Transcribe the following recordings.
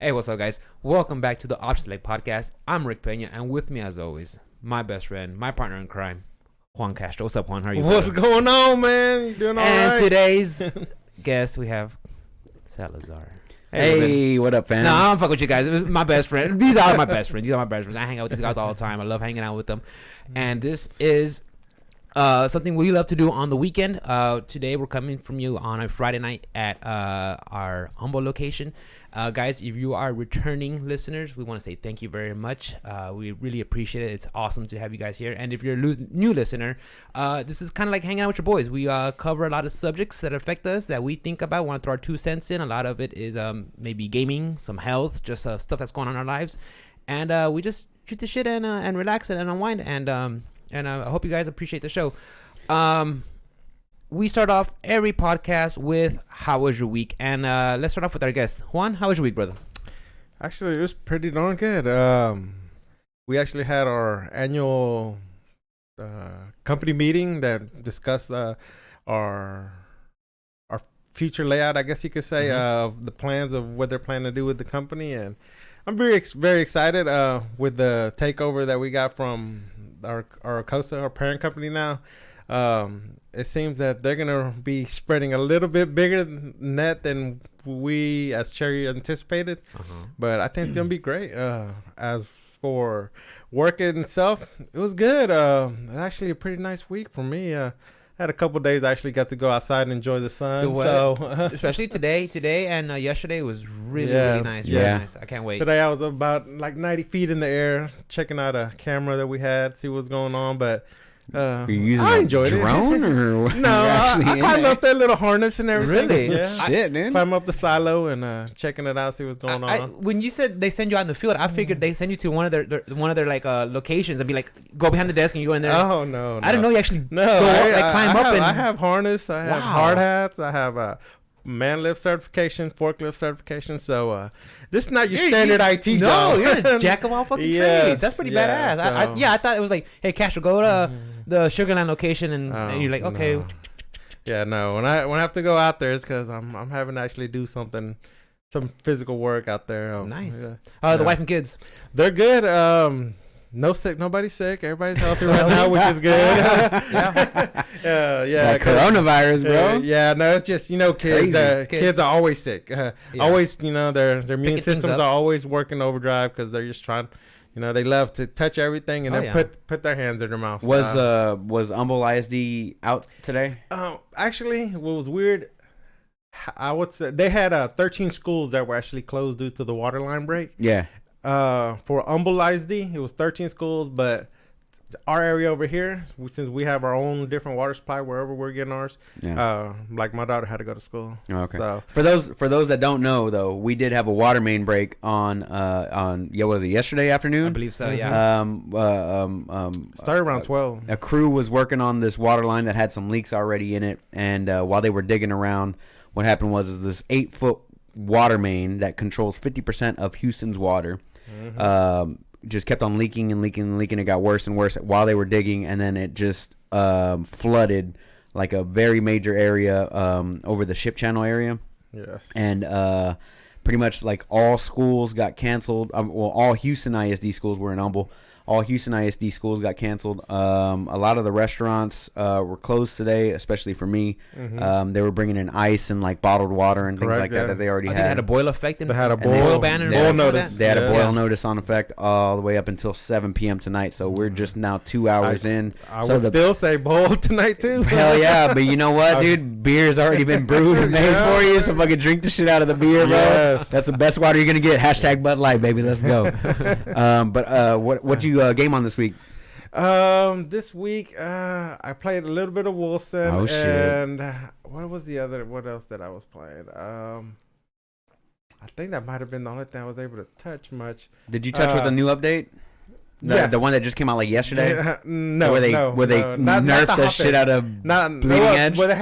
Hey, what's up, guys? Welcome back to the Option Select Podcast. I'm Rick Pena, and with me, as always, my best friend, my partner in crime, Juan Castro. What's up, Juan? How are you? What's going on, man? You doing all right? And today's guest, we have Salazar. Hey, what up, fam? No, I'm fucking with you guys. My best friend. These are my best friends. I hang out with these guys all the time. I love hanging out with them. And this is something we love to do on the weekend. Today we're coming from you on a Friday night at our humble location. Guys, if you are returning listeners, we want to say thank you very much. We really appreciate it. It's awesome to have you guys here. And if you're a new listener, this is kind of like hanging out with your boys. We cover a lot of subjects that affect us, that we think about. We want to throw our 2 cents in. A lot of it is maybe gaming, some health, just stuff that's going on in our lives. And we just shoot the shit and relax and unwind. And I hope you guys appreciate the show. We start off every podcast with how was your week? And let's start off with our guest. Juan, how was your week, brother? Actually, it was pretty darn good. We actually had our annual company meeting that discussed our future layout, I guess you could say, of the plans of what they're planning to do with the company. And I'm very excited with the takeover that we got from our Arcosa, our parent company now. It seems that they're gonna be spreading a little bit bigger net than we as Cherry anticipated, but I think it's gonna be great. As for work itself, it was good. Actually a pretty nice week for me. Had a couple days I actually got to go outside and enjoy the sun. Especially today and yesterday was really nice. Yeah. Really nice. I can't wait. Today I was about like 90 feet in the air checking out a camera that we had, see what's going on, but Are you using I enjoyed a drone it. or No, I climbed up that little harness and everything. Really? Yeah. Shit, man. Climb up the silo and checking it out, see what's going on. When you said they send you out in the field, I figured they send you to one of their like locations and be like, go behind the desk and you go in there. Oh no! I didn't know you actually climb up. I have harness. I have Wow. hard hats. I have man lift certification, forklift certification. So this is not your standard IT job. No, you're a jack of all fucking trades. That's pretty badass. I thought it was like, hey, Castro, go to the Sugarland location, and you're like, okay. No. Yeah, no. When I have to go out there, it's because I'm having to actually do some physical work out there. Nice. Yeah. The wife and kids. They're good. Nobody's sick. Everybody's healthy right now, which is good. That coronavirus, bro. Yeah, no, it's just kids. Kids are always sick. Always, their immune systems are always working overdrive because they're just trying. They love to touch everything and then put their hands in their mouth. Was Humble ISD out today? Actually, what was weird, I would say they had 13 schools that were actually closed due to the water line break. Yeah. For Humble ISD, it was 13 schools, but our area over here, since we have our own different water supply wherever we're getting ours, like my daughter had to go to school. Okay. So for those that don't know, though, we did have a water main break on was it yesterday afternoon? I believe so. Yeah. Started around 12. A crew was working on this water line that had some leaks already in it, and while they were digging around, what happened was this 8-foot water main that controls 50% of Houston's water. Just kept on leaking. It got worse and worse while they were digging, and then it just flooded like a very major area over the ship channel area. Yes. And pretty much like all schools got canceled. All Houston ISD schools were in Humble. All Houston ISD schools got canceled. A lot of the restaurants were closed today, especially for me. They were bringing in ice and like bottled water and things like that they already had. They had a boil effect. They had a boil ban and boil notice. They had a boil notice on effect all the way up until 7 p.m. tonight. So we're just now 2 hours in. I would still say boil tonight too. Hell yeah, but you know what, dude? Beer's already been brewed and made for you. So fucking drink the shit out of the beer, bro. Yes. That's the best water you're gonna get. Hashtag Bud Light, baby. Let's go. What you game on this week? This week I played a little bit of Wilson. Oh, shit. And what else that I was playing? I think that might have been the only thing I was able to touch much. Did you touch with the new update? The one that just came out like yesterday? No, where they nerfed the shit out of Bleeding Edge? Well, they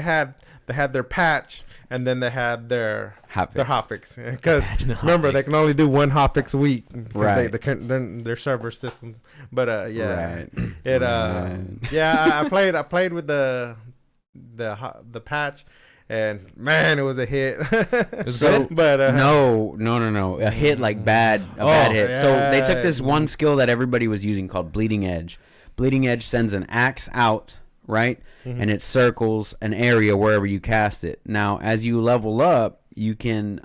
had their patch, and then they had their hotfix. Because remember, they can only do one hotfix a week. Right. Their server system. But yeah, right. I played with the patch, and man, it was a hit. So, but no, a hit like bad hit. yeah. So they took this one skill that everybody was using called Bleeding Edge. Bleeding Edge sends an axe out, right, and it circles an area wherever you cast it. Now, as you level up, you can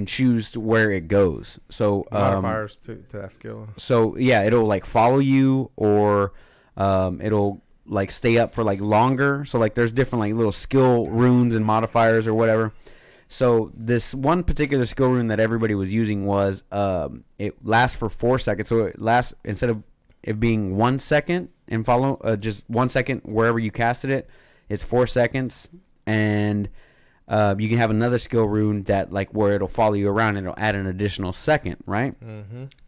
choose where it goes. So modifiers to that skill. So yeah, it'll like follow you, or it'll like stay up for like longer. So like there's different like little skill runes and modifiers or whatever. So this one particular skill rune that everybody was using was it lasts for 4 seconds. So it lasts, instead of it being 1 second and follow just 1 second wherever you casted it, it's 4 seconds. And you can have another skill rune that like where it'll follow you around and it'll add an additional second, right?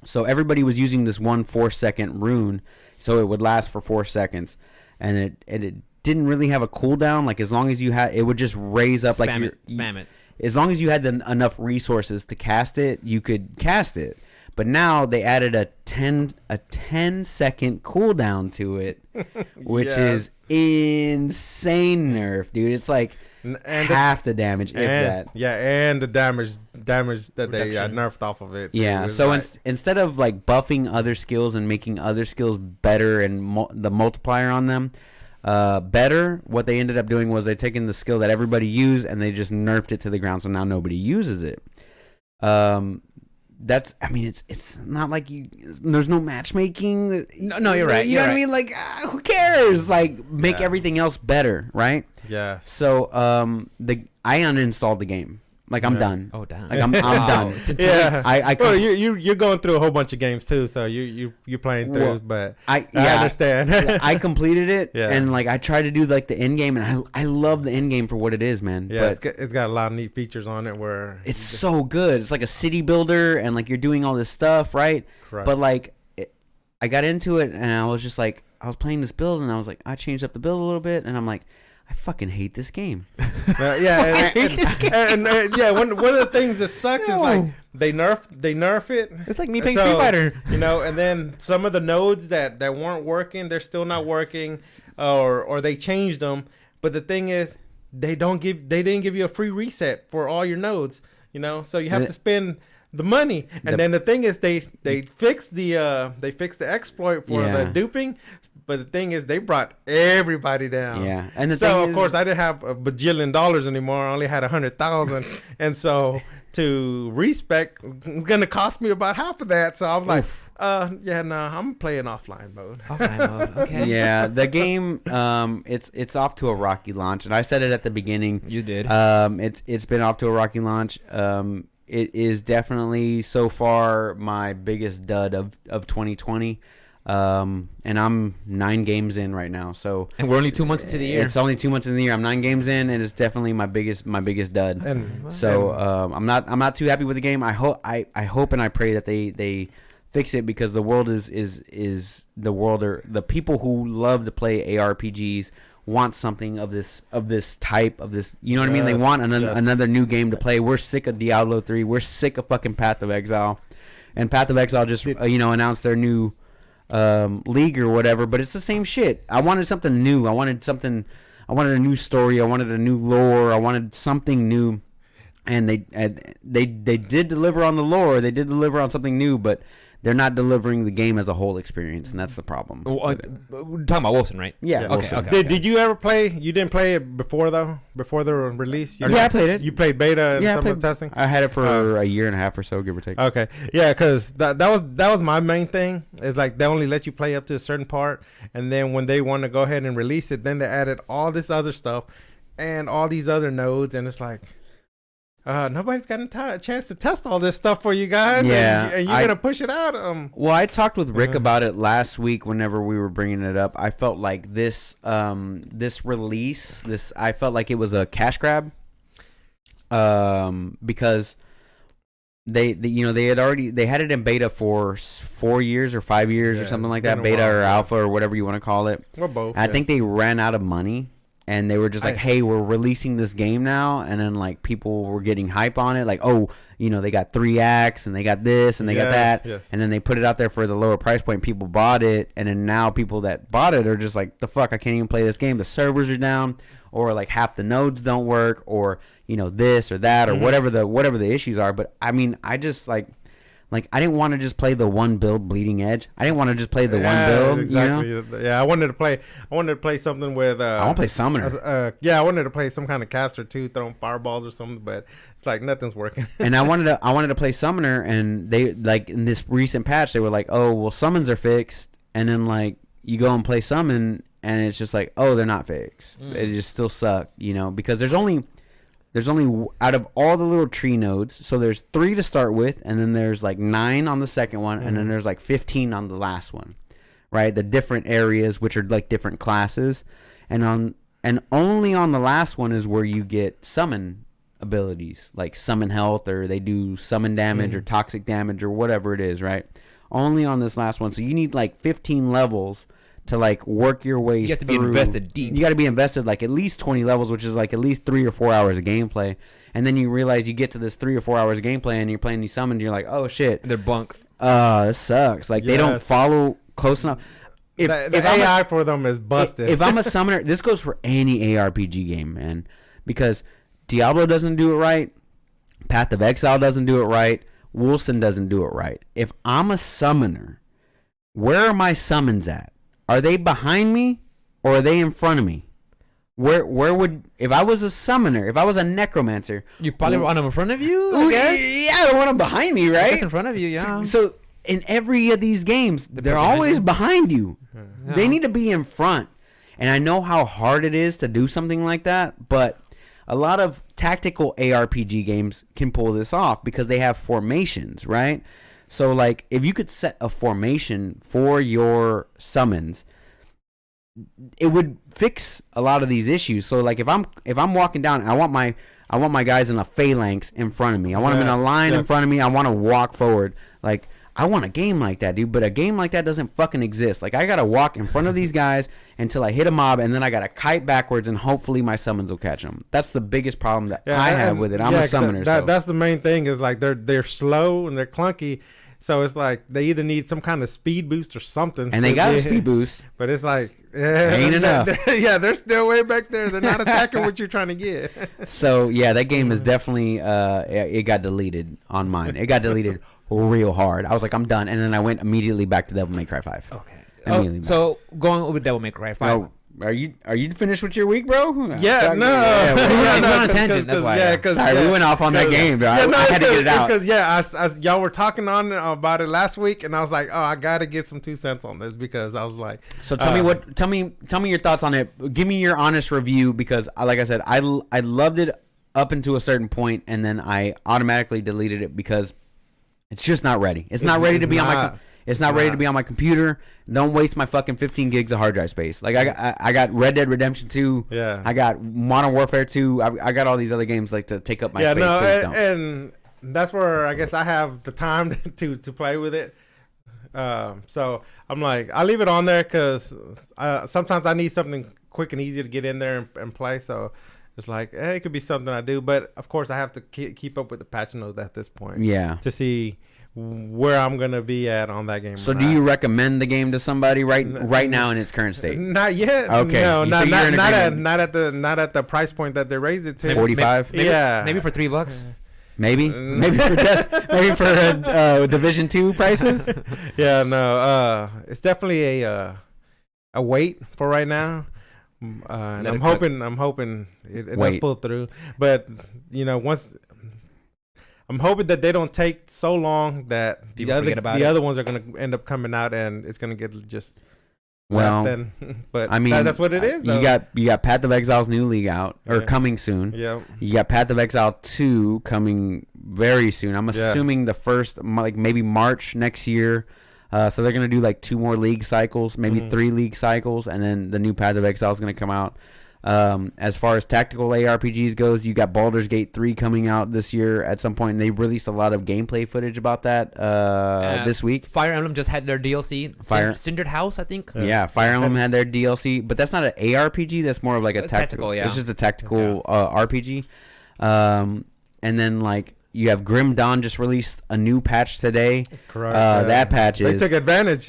So everybody was using this 4 second rune, so it would last for 4 seconds, and it didn't really have a cooldown. Like as long as you had, it would just raise up, spam it. As long as you had enough resources to cast it, you could cast it. But now they added a 10-second cooldown to it, which is insane nerf, dude. It's like half the damage, if that. Yeah, and the damage that they nerfed off of it. Yeah, so like, instead of like buffing other skills and making other skills better and the multiplier on them better, what they ended up doing was they taken the skill that everybody used and they just nerfed it to the ground, so now nobody uses it. That's, I mean, it's not like there's no matchmaking. No, you're right. You know what I mean? Like, who cares? Like, make everything else better, right? Yeah. So, I uninstalled the game. Like, I'm done. Oh, damn. Like, I'm done. Yeah. Well, you're going through a whole bunch of games too, so you're playing through. Well, but I understand. I completed it, Yeah. and like I tried to do like the end game, and I love the end game for what it is, man. Yeah, but it's got a lot of neat features on it where it's so good. It's like a city builder, and like you're doing all this stuff, right? Correct. But like, I got into it, and I was just like, I was playing this build, and I was like, I changed up the build a little bit, and I'm like, I fucking hate this game. One of the things that sucks is like they nerf it. It's like me playing Street Fighter, and then some of the nodes that weren't working, they're still not working, or they changed them. But the thing is, they didn't give you a free reset for all your nodes, so you have to spend the money. And then the thing is, they fixed the exploit for the duping. But the thing is, they brought everybody down. Yeah, and so of course I didn't have a bajillion dollars anymore. I only had 100,000, and so to respec, it's gonna cost me about half of that. So I was like, I'm playing offline mode. Okay. Yeah, the game, it's off to a rocky launch, and I said it at the beginning. You did. It's been off to a rocky launch. It is definitely so far my biggest dud of 2020. And I'm 9 games in right now, so and we're only 2 months into the year. It's only 2 months in the year. I'm 9 games in, and it's definitely my biggest dud. I'm not too happy with the game. I hope and I pray that they fix it, because the world is the world, or the people who love to play ARPGs want something of this type of this. You know what I mean? They want another new game to play. We're sick of Diablo 3. We're sick of fucking Path of Exile, and Path of Exile just announced their new league or whatever, but it's the same shit. I wanted something new. I wanted a new story. I wanted a new lore. I wanted something new, and they did deliver on the lore. They did deliver on something new, but they're not delivering the game as a whole experience, and that's the problem. We're talking about Wilson, right? Yeah. Okay. Did you ever play? You didn't play it before though? Before the release? I played it. You played beta and some of the testing? I had it for a year and a half or so, give or take. Okay. Yeah, because that was my main thing. It's like they only let you play up to a certain part, and then when they want to go ahead and release it, then they added all this other stuff and all these other nodes, and it's like, nobody's got a chance to test all this stuff for you guys. Yeah, and you're gonna push it out. Well, I talked with Rick about it last week. Whenever we were bringing it up, I felt like this release, I felt like it was a cash grab, because they had it in beta for 4 years or 5 years or something like that, beta or alpha or whatever you want to call it. Or both. I think they ran out of money. And they were just like, hey, we're releasing this game now. And then, like, people were getting hype on it. Like, oh, they got 3 acts and they got this and they got that. Yes. And then they put it out there for the lower price point. People bought it. And then now people that bought it are just like, the fuck, I can't even play this game. The servers are down. or like half the nodes don't work, or this or that, or whatever the issues are. But I mean, I just like I didn't want to just play the one build Bleeding Edge. I didn't want to just play the one build. Exactly. Yeah, I wanted to play something with. I want to play Summoner. I wanted to play some kind of caster too, throwing fireballs or something, but it's like nothing's working. And I wanted to play Summoner, and they like in this recent patch they were like, oh well, summons are fixed, and then like you go and play summon, and it's just like, oh, they're not fixed. It just still suck, because there's only out of all the little tree nodes, so there's 3 to start with, and then there's like 9 on the second one, and then there's like 15 on the last one, right? The different areas, which are like different classes, and only on the last one is where you get summon abilities, like summon health, or they do summon damage or toxic damage or whatever it is, right? Only on this last one, so you need like 15 levels to like work your way through. You have to be invested deep. You got to be invested like at least 20 levels, which is like at least 3 or 4 hours of gameplay. And then you realize you get to this 3 or 4 hours of gameplay and you're playing these summons, you're like, oh shit, They're bunk. this sucks. Like they don't follow close enough. The AI for them is busted. If I'm a summoner, this goes for any ARPG game, man, because Diablo doesn't do it right, Path of Exile doesn't do it right, Wolfson doesn't do it right. If I'm a summoner, where are my summons at? Are they behind me or are they in front of me? Where would, if I was a summoner, if I was a necromancer, You probably want them in front of you, I guess. yeah, I don't want them behind me, I right? guess in front of you, yeah. So in every of these games, they're behind always you. behind you. Yeah. They need to be in front. And I know how hard it is to do something like that, but a lot of tactical ARPG games can pull this off because they have formations, right? So like if you could set a formation for your summons, it would fix a lot of these issues. So like if I'm walking down, I want my guys in a phalanx in front of me. I want them in a line in front of me. I want to walk forward. Like I want a game like that, dude. But a game like that doesn't fucking exist. Like I gotta walk in front of these guys until I hit a mob, and then I gotta kite backwards, and hopefully my summons will catch them. That's the biggest problem that I have with it. I'm a summoner. That's the main thing. Is like they're slow and they're clunky. So it's like they either need some kind of speed boost or something. And they got a speed boost. But it's like, ain't enough. They're still way back there. They're not attacking what you're trying to get. So, yeah, that game is definitely, it got deleted on mine. It got deleted real hard. I was like, I'm done. And then I went immediately back to Devil May Cry 5. Okay. So going with Devil May Cry 5. No, are you finished with your week, bro? No. we went on a tangent, that's why. Sorry, we went off on that game, bro. I had to get it out. Because y'all were talking on about it last week, and I was like, oh, I gotta get some 2 cents on this because I was like. So tell me your thoughts on it. Give me your honest review because, like I said, I loved it up until a certain point, and then I automatically deleted it because it's just not ready. It's not ready to be on my. It's not ready to be on my computer. Don't waste my fucking 15 gigs of hard drive space. Like I got Red Dead Redemption 2. Yeah. I got Modern Warfare 2. I got all these other games like to take up my space. And that's where I guess I have the time to play with it. So I'm like, I leave it on there because sometimes I need something quick and easy to get in there and play. So it's like, hey, it could be something I do. But of course, I have to keep up with the patch notes at this point. Yeah. To see where I'm gonna be at on that game. So do you recommend the game to somebody right now in its current state? Not yet. Okay. No, So not at the price point that they raised it to. 45. Maybe for $3. Maybe for Division 2 prices. Yeah, no. It's definitely a wait for right now. And I'm hoping it does pull through. But once. I'm hoping that they don't take so long that the other ones are going to end up coming out and it's going to get just then. But I mean, that's what it is. You got Path of Exile's new league out or coming soon. Yeah. You got Path of Exile 2 coming very soon. I'm assuming the first like maybe March next year. So they're going to do like 2 more league cycles, maybe 3 league cycles, and then the new Path of Exile is going to come out. As far as tactical ARPGs goes, you got Baldur's Gate 3 coming out this year at some point, and they released a lot of gameplay footage about that this week. Fire Emblem just had their DLC. Cindered House, I think. Yeah, Fire Emblem had their DLC, but that's not an ARPG. That's more of like a tactical. Yeah, it's just a tactical RPG. And then like you have Grim Dawn just released a new patch today. Correct. That patch is. They took advantage.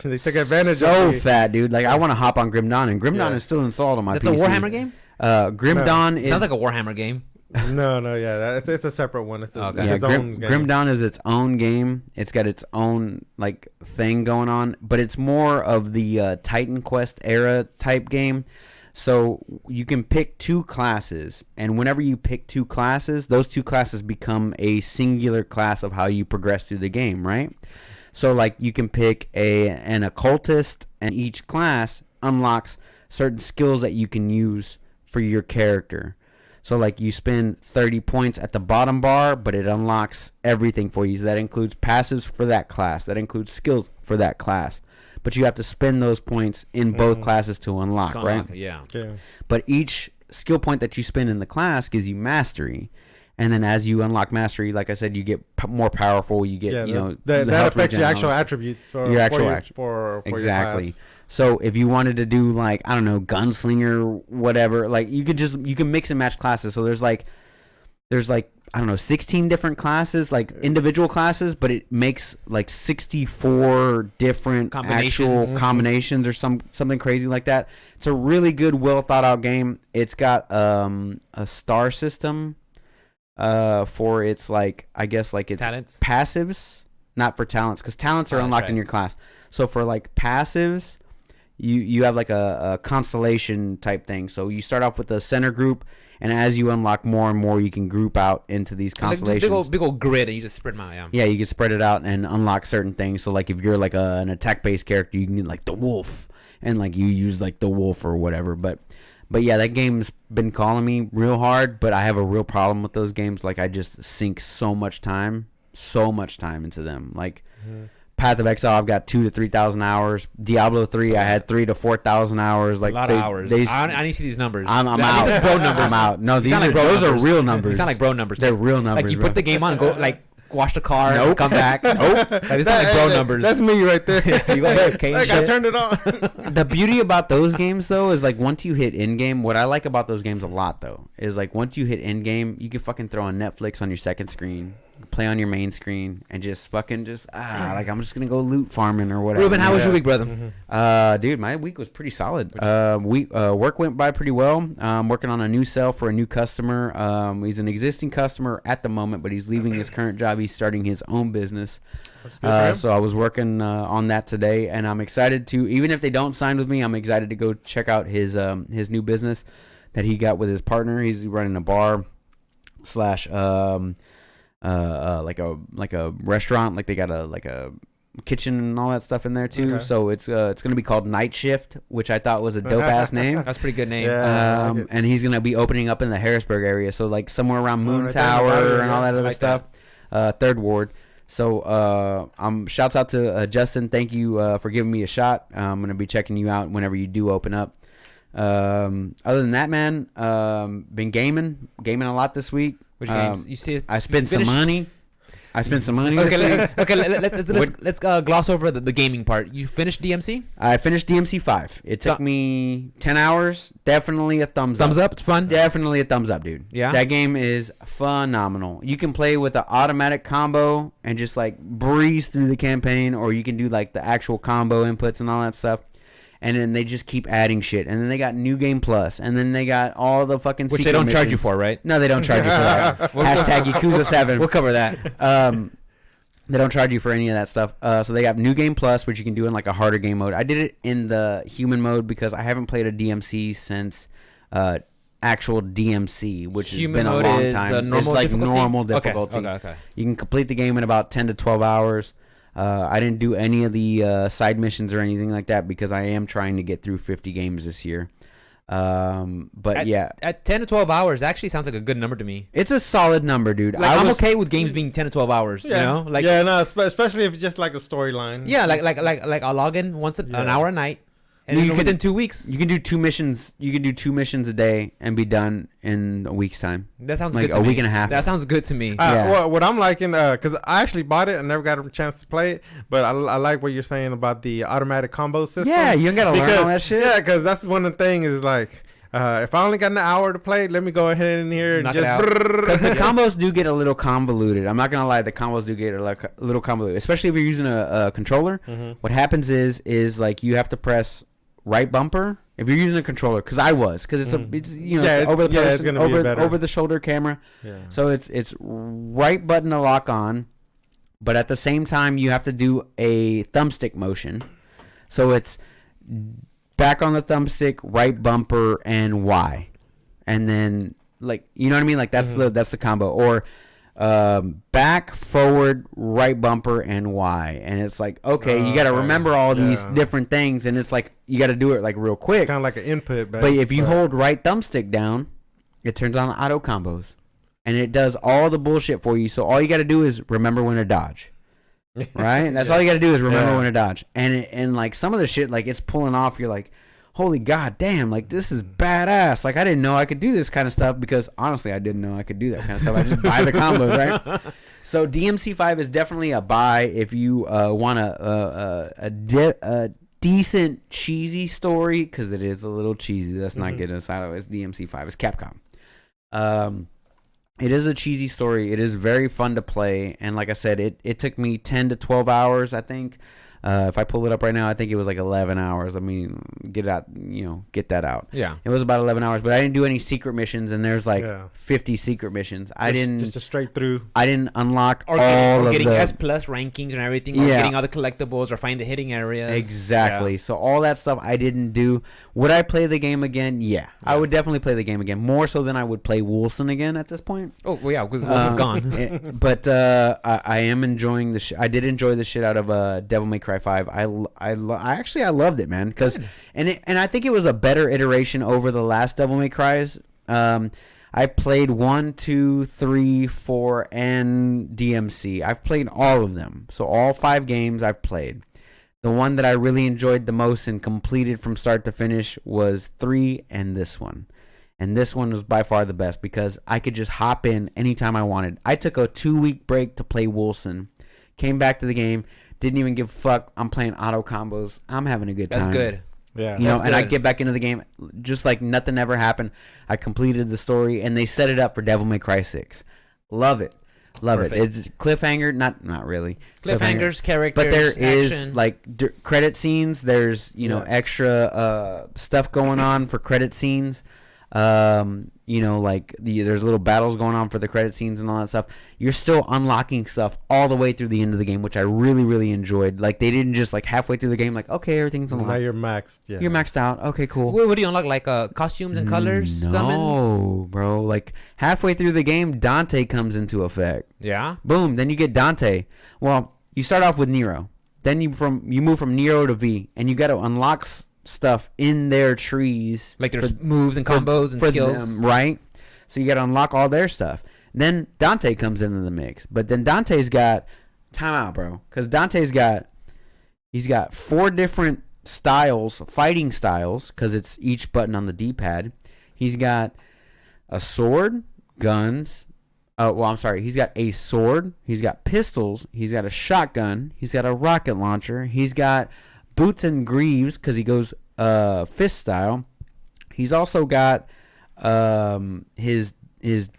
So fat, dude. Like I want to hop on Grim Dawn, and Grim Dawn is still installed on my PC. That's a Warhammer game. Grim No. Dawn is Sounds like a Warhammer game. No, yeah, it's a separate one. It's, Okay. it's yeah, its own game. Grim Dawn is its own game. It's got its own like thing going on, but it's more of the Titan Quest era type game. So you can pick 2 classes, and whenever you pick 2 classes, those 2 classes become a singular class of how you progress through the game, right? So like you can pick an occultist, and each class unlocks certain skills that you can use for your character. So like you spend 30 points at the bottom bar, but it unlocks everything for you. So that includes passives for that class. That includes skills for that class. But you have to spend those points in both classes to unlock, right? Yeah. Yeah. But each skill point that you spend in the class gives you mastery. And then as you unlock mastery, like I said, you get more powerful. You get, that affects your actual attributes for your actual for exactly. Your class. So if you wanted to do like, I don't know, gunslinger, whatever, like you can mix and match classes. So there's like I don't know, 16 different classes, like individual classes, but it makes like 64 different actual combinations or something crazy like that. It's a really good, well thought out game. It's got a star system for its like, I guess like its talents, passives, not for talents, because talents are unlocked in your class. So for like passives, you have like a constellation type thing. So you start off with a center group, and as you unlock more and more, you can group out into these constellations. Like big old grid, and you just spread them out. Yeah. Yeah, you can spread it out and unlock certain things. So like if you're like an attack based character, you can get like the wolf, and like you use like the wolf or whatever. But yeah, that game's been calling me real hard. But I have a real problem with those games. Like I just sink so much time into them. Like. Path of Exile, I've got 2,000 to 3,000 hours. Diablo 3, I had 3,000 to 4,000 hours. Like a lot of hours. I need to see these numbers. I'm out. Bro numbers. I'm out. No, those are real numbers. They sound like bro numbers. They're real numbers. Like you put the game on and go like wash the car, nope. come back. Nope. Like, they sound like bro numbers. That's me right there. You got AFK and like shit. I turned it on. The beauty about those games though is like once you hit end game, what I like about those games a lot though is like once you hit end game, you can fucking throw on Netflix on your second screen, play on your main screen, and just like I'm just gonna go loot farming or whatever. Ruben, how was your week, brother? Dude, my week was pretty solid. Work went by pretty well. I'm working on a new sale for a new customer. He's an existing customer at the moment, but he's leaving his current job. He's starting his own business. So I was working on that today, and I'm excited to, even if they don't sign with me, I'm excited to go check out his new business that he got with his partner. He's running a bar slash like a restaurant. Like they got a kitchen and all that stuff in there too. Okay. So it's gonna be called Night Shift, which I thought was a dope ass name. That's a pretty good name. Yeah, like and he's gonna be opening up in the Harrisburg area, so like somewhere around Moon right there in the Tower valley, and all that other like stuff. Third Ward. So shouts out to Justin. Thank you for giving me a shot. I'm gonna be checking you out whenever you do open up. Other than that, man, been gaming a lot this week. Which games? You see? I spent some money. This week. Let's gloss over the gaming part. You finished DMC? I finished DMC 5. It took me 10 hours. Definitely a thumbs up. Thumbs up. It's fun. Definitely a thumbs up, dude. Yeah. That game is phenomenal. You can play with the automatic combo and just like breeze through the campaign, or you can do like the actual combo inputs and all that stuff. And then they just keep adding shit. And then they got New Game Plus. And then they got all the fucking Which they don't charge you for, right? No, they don't charge you for that. Hashtag Yakuza 7. We'll cover that. They don't charge you for any of that stuff. So they have New Game Plus, which you can do in like a harder game mode. I did it in the human mode because I haven't played a DMC since actual DMC, which Human has been a mode long is time. the normal it's like difficulty? normal difficulty. Okay. You can complete the game in about 10 to 12 hours. I didn't do any of the side missions or anything like that because I am trying to get through 50 games this year. But yeah, at 10 to 12 hours actually sounds like a good number to me. it's a solid number, dude. Like, I'm okay with games being 10 to 12 hours. Yeah. You know, like no, especially if it's just like a storyline. yeah, like I'll log in once an hour a night, and You then can- within 2 weeks. You can do 2 missions. You can do 2 missions a day and be done in a week's time. That sounds like good to a me. week and a half. That sounds good to me. Yeah. Well, what I'm liking, because I actually bought it and never got a chance to play it, but I like what you're saying about the automatic combo system. Yeah, you ain't gotta learn all that shit. Yeah, because that's one of the things is like, if I only got an hour to play, let me go ahead in here and Knock it just. out. Because the combos do get a little convoluted. I'm not gonna lie, the combos do get a little convoluted, especially if you're using a controller. Mhm. What happens is like you have to press right bumper If you're using a controller, because I was, because it's it's over the person, over the shoulder camera. Yeah. So it's right button to lock on, but at the same time you have to do a thumbstick motion. So it's back on the thumbstick, right bumper, and Y, and then like you know what I mean. Like that's the combo. Or back, forward, right bumper, and Y. And it's like, okay, you got to remember all these different things, and it's like you got to do it like real quick. Kind of like an input. But if you hold right thumbstick down, it turns on auto combos, and it does all the bullshit for you. So all you got to do is remember when to dodge. Right? That's all you got to do is remember when to dodge. And like some of the shit, like it's pulling off. You're like, holy god damn, like this is badass. Like I didn't know I could do this kind of stuff, because honestly I didn't know I could do that kind of stuff. I just buy the combos, right? So DMC5 is definitely a buy if you want a decent cheesy story, because it is a little cheesy. That's not getting us out of it. It's DMC5. It's Capcom. It is a cheesy story. It is very fun to play, and like I said, it took me 10 to 12 hours, I think. If I pull it up right now, I think it was like 11 hours. I mean, get that out. Yeah. It was about 11 hours, but I didn't do any secret missions, and there's like 50 secret missions. Just a straight through. I didn't unlock or getting S+ rankings and everything, or getting all the collectibles, or find the hitting areas. Exactly. Yeah. So all that stuff I didn't do. Would I play the game again? Yeah. I would definitely play the game again, more so than I would play Wilson again at this point. Oh, well, yeah, because Wilson's gone. But I am enjoying the I did enjoy the shit out of Devil May Cry 5. I loved it, man, because and I think it was a better iteration over the last Devil May Cries. I played 1, 2, 3, 4, and DMC. I've played all of them, so all 5 games I've played. The one that I really enjoyed the most and completed from start to finish was 3 and this one. And this one was by far the best because I could just hop in anytime I wanted. I took a 2-week break to play Wilson, came back to the game. Didn't even give a fuck. I'm playing auto combos. I'm having a good time. That's good. Yeah. And I get back into the game just like nothing ever happened. I completed the story, and they set it up for Devil May Cry 6. Love it. Love it. It's cliffhanger. Not really. Cliffhangers, characters, but there action. is like credit scenes. There's extra stuff going on for credit scenes. There's little battles going on for the credit scenes and all that stuff. You're still unlocking stuff all the way through the end of the game, which I really, really enjoyed. Like, they didn't just, like, halfway through the game, like, okay, everything's unlocked. Now you're maxed. Yeah. You're maxed out. Okay, cool. What do you unlock? Like, costumes and colors? No, summons? bro. Like, halfway through the game, Dante comes into effect. Yeah? Boom. Then you get Dante. Well, you start off with Nero. Then you move from Nero to V, and you got to unlock stuff in their trees, like there's moves and combos and skills, them, right? So you got to unlock all their stuff. Then Dante comes into the mix, but then Dante's got timeout, bro, because he's got 4 different styles, fighting styles, because it's each button on the D-pad. He's got a sword, guns. He's got a sword. He's got pistols. He's got a shotgun. He's got a rocket launcher. He's got boots and greaves because he goes fist style. He's also got his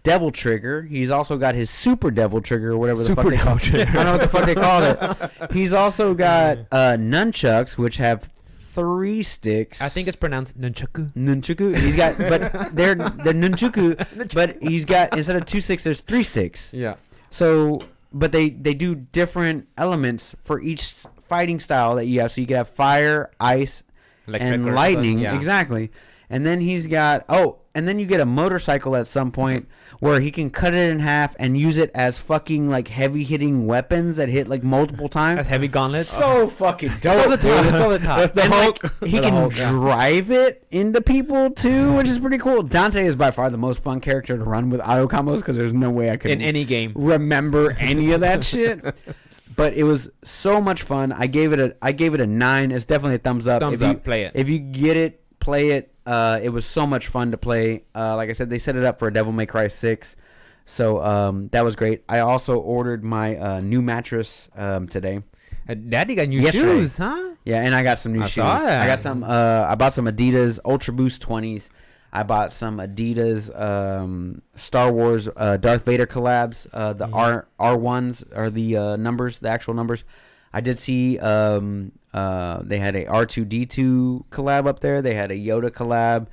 devil trigger. He's also got his super devil trigger or whatever the fuck they call it. I don't know what the fuck they call it. He's also got nunchucks, which have 3 sticks. I think it's pronounced nunchaku. Nunchaku. He's got, but they're nunchaku, but he's got, instead of 2 sticks, there's 3 sticks. Yeah. So, but they do different elements for each fighting style that you have. So you can have fire, ice, electric, and lightning. Yeah. Exactly. And then he's got and then you get a motorcycle at some point where he can cut it in half and use it as fucking like heavy hitting weapons that hit like multiple times. As heavy gauntlets. So fucking dope. It's all the top. It's all the top. And like, he can drive it into people too, which is pretty cool. Dante is by far the most fun character to run with auto combos because there's no way I could in any game remember any of that shit. But it was so much fun. I gave it a 9. It's definitely a thumbs up. Thumbs up. Play it. If you get it, play it. It was so much fun to play. Like I said, they set it up for Devil May Cry 6. So that was great. I also ordered my new mattress today. Daddy got new shoes, huh? Yeah, and I got some new shoes. I got some. I bought some Adidas Ultra Boost 20s. I bought some Adidas Star Wars Darth Vader collabs. The R1s are the numbers, the actual numbers. I did see They had a R2D2 collab up there. They had a Yoda collab.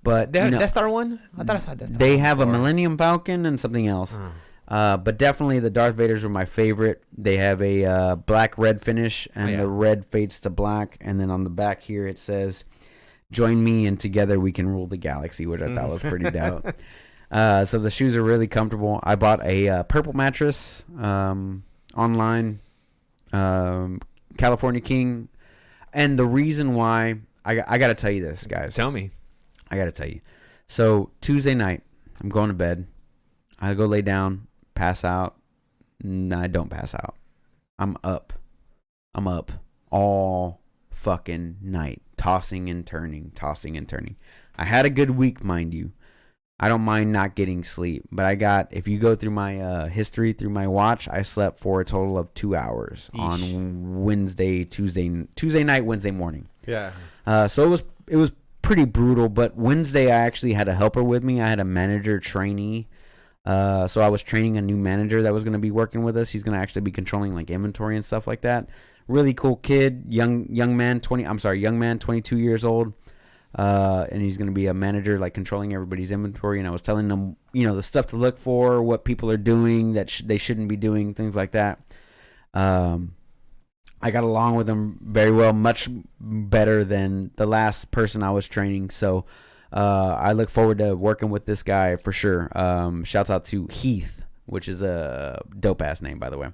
But Death Star one? I thought I saw Death Star. They have a Millennium Falcon and something else. But definitely the Darth Vaders were my favorite. They have a black-red finish, and the red fades to black. And then on the back here it says, "Join me and together we can rule the galaxy," which I thought was pretty dope. So the shoes are really comfortable. I bought a purple mattress online, California King. And the reason why, I got to tell you this, guys. Tell me. I got to tell you. So Tuesday night, I'm going to bed. I go lay down, pass out. No, I don't pass out. I'm up all fucking night, tossing and turning. I had a good week, mind you. I don't mind not getting sleep, but if you go through my history through my watch, I slept for a total of 2 hours on Tuesday night, Wednesday morning. Yeah. So it was pretty brutal, but Wednesday I actually had a helper with me. I had a manager trainee. So I was training a new manager that was going to be working with us. He's going to actually be controlling like inventory and stuff like that. Really cool kid, young man, 22 years old. And he's going to be a manager, like controlling everybody's inventory. And I was telling them, the stuff to look for, what people are doing that they shouldn't be doing, things like that. I got along with him very well, much better than the last person I was training. So I look forward to working with this guy for sure. Shouts out to Heath, which is a dope ass name, by the way.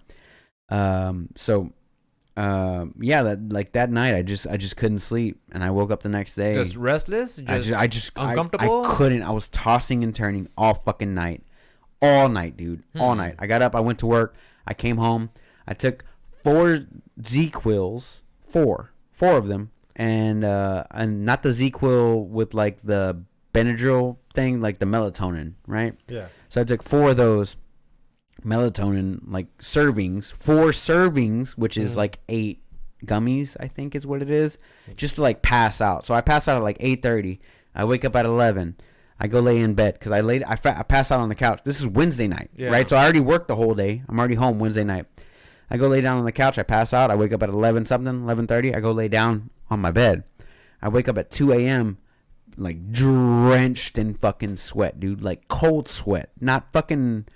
That night I just couldn't sleep, and I woke up the next day just restless, just uncomfortable. I couldn't. I was tossing and turning all fucking night, all night, dude, all night. I got up, I went to work, I came home, I took 4 ZQuils, four of them, and not the ZQuil with like the Benadryl thing, like the melatonin, right? Yeah. So I took 4 of those melatonin like servings, 4 servings, which is like 8 gummies, I think is what it is, just to like pass out. So I pass out at like 8:30. I wake up at 11. I go lay in bed because I pass out on the couch. This is Wednesday night, right? So I already worked the whole day. I'm already home Wednesday night. I go lay down on the couch. I pass out. I wake up at 11:30. I go lay down on my bed. I wake up at 2 a.m. like drenched in fucking sweat, dude. Like cold sweat, not fucking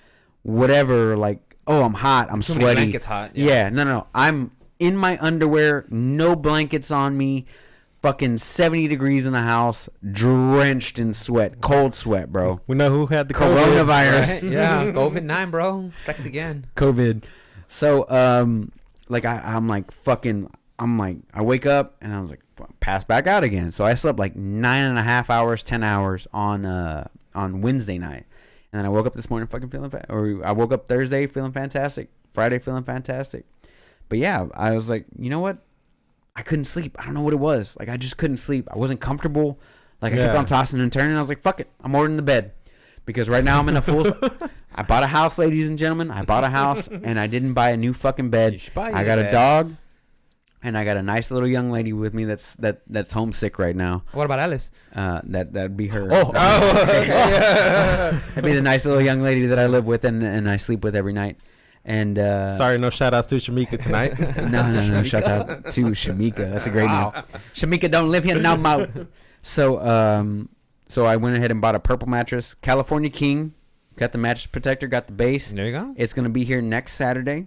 whatever. Like, oh, I'm hot. I'm sweaty. Blankets hot. Yeah. No. I'm in my underwear. No blankets on me. Fucking 70 degrees in the house, drenched in sweat, cold sweat, bro. We know who had the coronavirus. Right? Yeah, COVID-19, bro. Thanks again. COVID. So, I'm like, I wake up and I was like, pass back out again. So I slept like 9.5 hours, 10 hours on Wednesday night. And then I woke up this morning fucking feeling I woke up Thursday feeling fantastic, Friday feeling fantastic. But yeah, I was like, you know what? I couldn't sleep. I don't know what it was. Like, I just couldn't sleep. I wasn't comfortable. Like, I kept on tossing and turning. I was like, fuck it. I'm ordering the bed. Because right now I'm in a full... I bought a house, ladies and gentlemen. I bought a house, and I didn't buy a new fucking bed. I got a dog, and I got a nice little young lady with me that's homesick right now. What about Alice? That'd be her. Oh. That'd be the nice little young lady that I live with and I sleep with every night. And sorry, no shout outs to Shamika tonight. No. Shout out to Shamika. That's a great name. Shamika don't live here no more. So I went ahead and bought a purple mattress, California King. Got the mattress protector, got the base. There you go. It's gonna be here next Saturday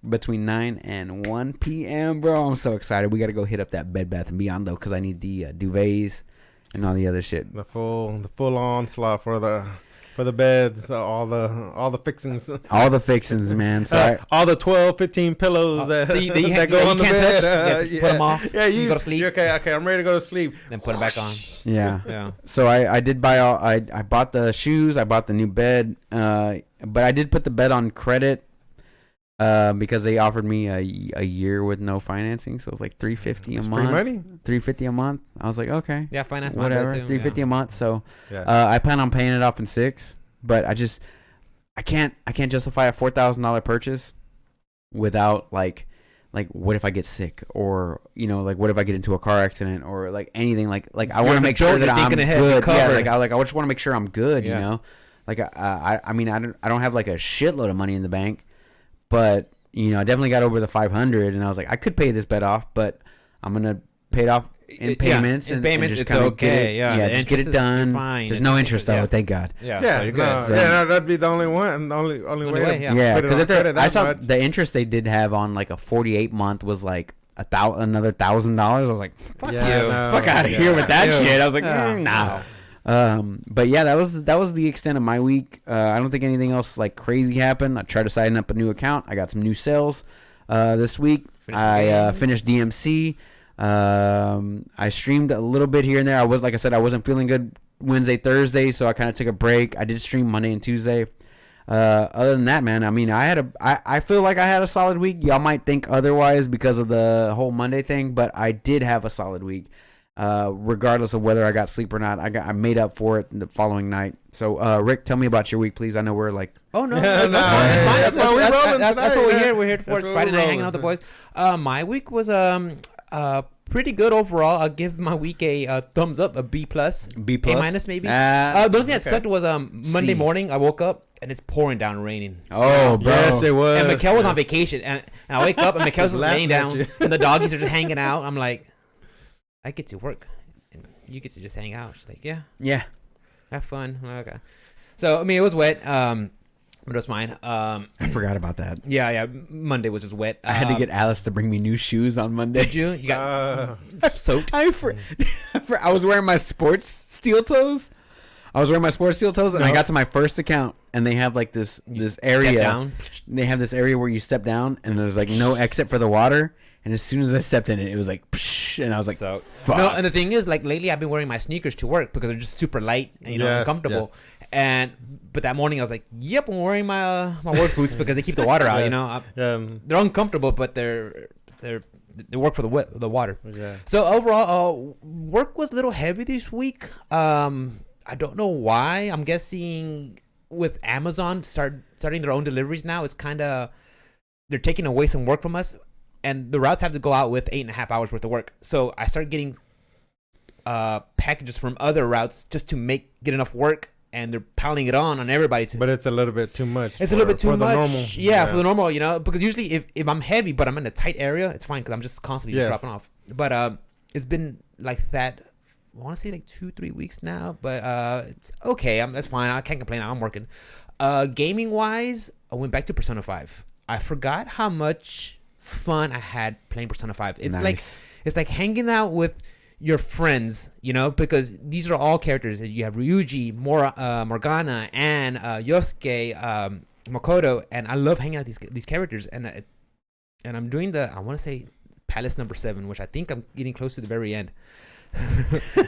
between 9 and 1 p.m. Bro, I'm so excited. We got to go hit up that Bed Bath and Beyond though, because I need the duvets and all the other shit. The full onslaught for the beds, all the fixings. All the fixings, man. So all the 12, 15 pillows that go on the bed. Put them off. Yeah, you go to sleep. Okay, I'm ready to go to sleep. Then put them back on. Yeah. So I did buy I bought the shoes. I bought the new bed. But I did put the bed on credit. Because they offered me a year with no financing, so it was like $350 a month. Free money. $350 a month. I was like, okay, yeah, finance whatever. $350 a month. So, I plan on paying it off in 6. But I can't justify a $4,000 purchase without like what if I get sick, or like what if I get into a car accident, or like anything like I want to make sure that I'm good. Yeah, I just want to make sure I'm good. Yes. Like I mean I don't have like a shitload of money in the bank. But, I definitely got over the 500, and I was like, I could pay this bed off, but I'm gonna pay it off in payments. In and payments, just it's kinda okay. Get it, Yeah, the just get interest it is done. fine. There's And no the interest yeah. though. Thank God. Yeah, Yeah, so you're good. no, So- yeah, that'd be the only one, the only Only way. way, to yeah. Yeah, put it because on credit I that saw much. the interest they did have on like a 48 month was like another $1,000. I was like, fuck Yeah, you, no, fuck out of yeah. here with that Ew. shit. I was like, Oh, nah. But yeah, that was the extent of my week. I don't think anything else like crazy happened. I tried to sign up a new account. I got some new sales this week. I finished DMC. I streamed a little bit here and there. Like I said, I wasn't feeling good Wednesday, Thursday, so I kind of took a break. I did stream Monday and Tuesday. Other than that, man, I mean, I feel like I had a solid week. Y'all might think otherwise because of the whole Monday thing, but I did have a solid week. Regardless of whether I got sleep or not, I made up for it the following night. So, Rick, tell me about your week, please. I know we're like, Oh no, Yeah, that's no, fine. hey, Fine. that's why we're rolling That's what tonight, we're man. here. We're here for That's what Friday we're night hanging out with the boys. My week was pretty good overall. I'll give my week a thumbs up, a B plus, B+. A minus maybe. Ah, The only thing that okay. sucked was Monday C. morning. I woke up and it's pouring down raining. oh, bro. Yes, it was. And Mikkel was on vacation, and I wake up and Mikkel's just laying Laughing at down, you. and the doggies are just hanging out. I'm like, I get to work, and you get to just hang out. She's like, yeah, Yeah. have fun. I'm like, okay. So I mean, it was wet. But it was fine. I forgot about that. Yeah. Monday was just wet. I had to get Alice to bring me new shoes on Monday. Did you? You got soaked. I was wearing my sports steel toes. And I got to my first account, and they have like this Step area. down. They have this area where you step down, and there's like no exit for the water. And as soon as I stepped in it, it was like, psh, and I was like, So fuck. no, and the thing is, like lately, I've been wearing my sneakers to work because they're just super light and Yes, comfortable. But that morning, I was like, "Yep, I'm wearing my my work boots because they keep the water out." They're uncomfortable, but they work for the water. yeah. So overall, work was a little heavy this week. I don't know why. I'm guessing with Amazon starting their own deliveries now, it's kind of they're taking away some work from us, and the routes have to go out with 8.5 hours worth of work. So I started getting packages from other routes just to get enough work, and they're piling it on everybody. But it's a little bit too much. It's a little bit too for the much. normal. Yeah, for the normal, because usually if I'm heavy but I'm in a tight area, it's fine because I'm just constantly Yes. dropping off. But it's been like that. I want to say like 2-3 weeks now, but it's okay. That's fine. I can't complain. I'm working. Gaming wise, I went back to Persona 5. I forgot how much fun I had playing Persona 5. It's Nice. like hanging out with your friends, because these are all characters. You have Ryuji, Morgana, and Yosuke, Makoto, and I love hanging out with these characters. And I'm doing I want to say Palace number 7, which I think I'm getting close to the very end.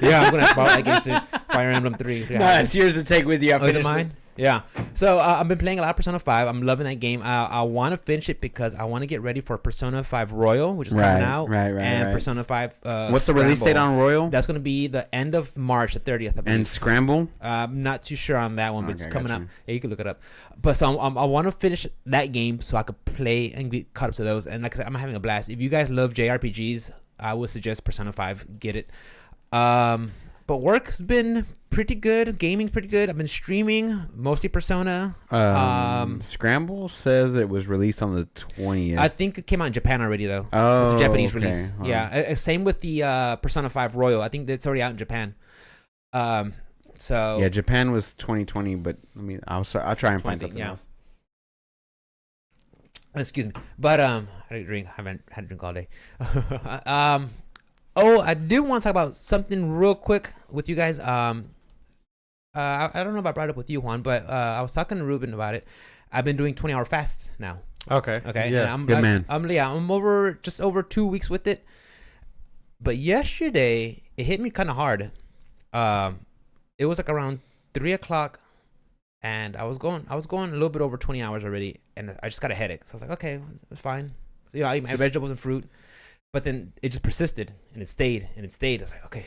Yeah, I'm gonna borrow that game soon. Fire Emblem 3. No, it's yours to take with you. Oh, is it mine? Yeah. So I've been playing a lot of Persona 5. I'm loving that game. I want to finish it because I want to get ready for Persona 5 Royal, which is coming out. Right. And Persona 5. What's the release date on Royal? That's going to be the end of March, the 30th. I believe. And Scramble? I'm not too sure on that one, but Okay, it's coming got up. you. Yeah, you can look it up. But so I want to finish that game so I could play and be caught up to those. And like I said, I'm having a blast. If you guys love JRPGs, I would suggest Persona 5. Get it. But work's been pretty good. Gaming's pretty good. I've been streaming, mostly Persona. Scramble says it was released on the 20th. I think it came out in Japan already, though. Oh, It's a Japanese okay. release. Wow. Yeah. Same with the Persona 5 Royal. I think it's already out in Japan. So Yeah, Japan was 2020, but I'll try and find 20, something yeah. else. excuse me. But I didn't drink. I haven't had a drink all day. I do want to talk about something real quick with you guys. I don't know if I brought it up with you, Juan, but I was talking to Ruben about it. I've been doing 20-hour fasts now. Okay. Okay. Yes. And Good man. I'm just over 2 weeks with it. But yesterday it hit me kind of hard. It was like around 3:00, and I was going a little bit over 20 hours already, and I just got a headache. So I was like, okay, it's fine. So I ate my vegetables and fruit, but then it just persisted, and it stayed, I was like, okay,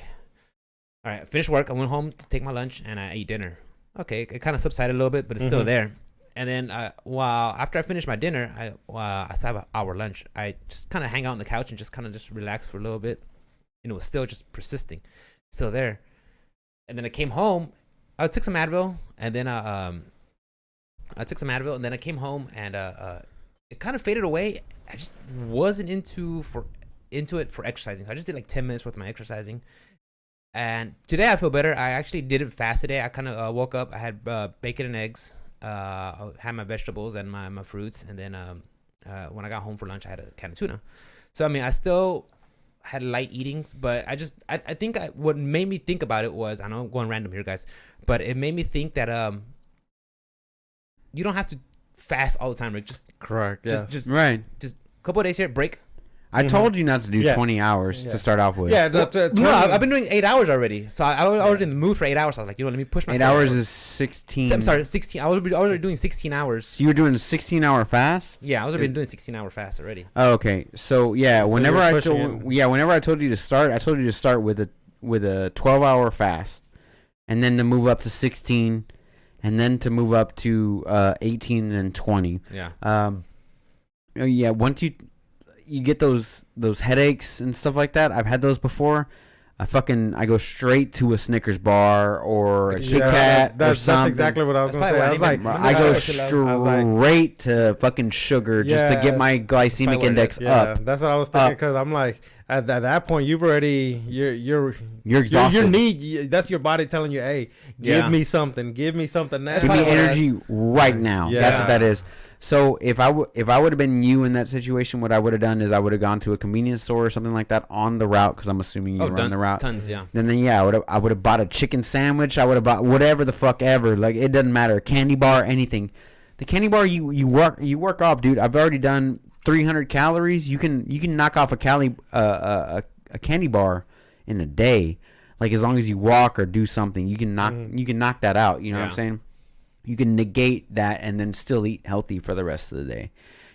all right. I finished work. I went home to take my lunch, and I ate dinner. Okay, it kind of subsided a little bit, but it's still there. And then after I finished my dinner, I still have an hour lunch. I just kind of hang out on the couch and just kind of just relax for a little bit. And it was still just persisting, still there. And then I came home. I took some Advil, and then I came home, and it kind of faded away. I just wasn't into into it for exercising. So I just did like 10 minutes worth of my exercising. And today I feel better. I actually did it fast today. I kind of woke up. I had bacon and eggs. I had my vegetables and my fruits. And then when I got home for lunch, I had a can of tuna. So, I mean, I still had light eatings, but I think what made me think about it was, I know I'm going random here, guys, but it made me think that you don't have to fast all the time, Rick. Correct. Yeah. Just Right. Just a couple of days here, break. I told you not to do 20 hours to start off with. Yeah. No, I've been doing 8 hours already. So I was already in the mood for 8 hours. So I was like, let me push myself. 8 hours is 16. I'm sorry, 16. I was already doing 16 hours. So you were doing a 16-hour fast? Yeah, I was already doing 16-hour fast already. Oh, okay. So yeah, whenever I told you to start, I told you to start with a 12-hour fast, and then to move up to 16, and then to move up to 18 and 20. Yeah. Yeah. Once you get those headaches and stuff like that, I've had those before. I go straight to a Snickers bar or a Kit Kat or something. That's exactly what I was going to say. I was like, I go straight to fucking sugar just to get my glycemic index up. That's what I was thinking, because I'm like, at that point, you're exhausted. That's your body telling you, hey, give me something now. Give me energy right now. Yeah. That's what that is. So if I would have been you in that situation, what I would have done is I would have gone to a convenience store or something like that on the route, because I'm assuming you were on the route. Tons, yeah. Then I would have bought a chicken sandwich. I would have bought whatever the fuck ever. Like, it doesn't matter, a candy bar, anything. The candy bar you work off, dude. I've already done 300 calories. You can knock off a candy bar in a day, like, as long as you walk or do something. You can knock that out. You know what I'm saying? You can negate that and then still eat healthy for the rest of the day.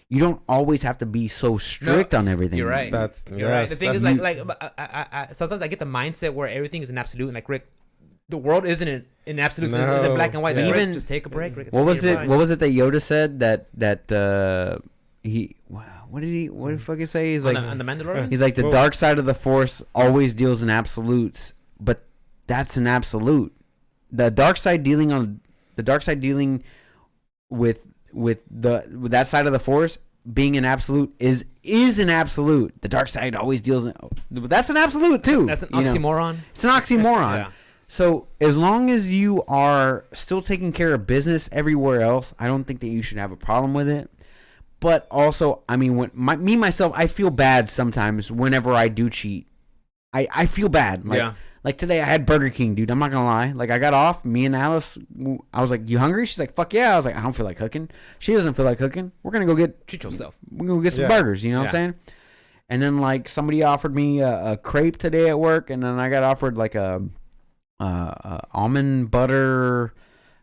You don't always have to be so strict on everything. You're right. You're right. The thing is, I sometimes I get the mindset where everything is an absolute, and like, Rick, the world isn't in absolute. It's in black and white. Yeah. Like, Rick, just take a break, Rick. What was it? What was it that Yoda said that he? What did he fucking say? He's like on the Mandalorian. He's like, the dark side of the Force always deals in absolutes, but that's an absolute. The dark side dealing with that side of the Force being an absolute is an absolute. The dark side always deals in. That's an absolute too. That's an oxymoron. It's an oxymoron. Yeah. So as long as you are still taking care of business everywhere else, I don't think that you should have a problem with it. But also, I mean, when myself, I feel bad sometimes whenever I do cheat. I feel bad. Like today, I had Burger King, dude. I'm not gonna lie. Like, I got off. Me and Alice, I was like, "You hungry?" She's like, "Fuck yeah." I was like, "I don't feel like cooking." She doesn't feel like cooking. We're gonna go treat yourself. We're gonna go get some burgers. You know what I'm saying? And then, like, somebody offered me a crepe today at work, and then I got offered like a almond butter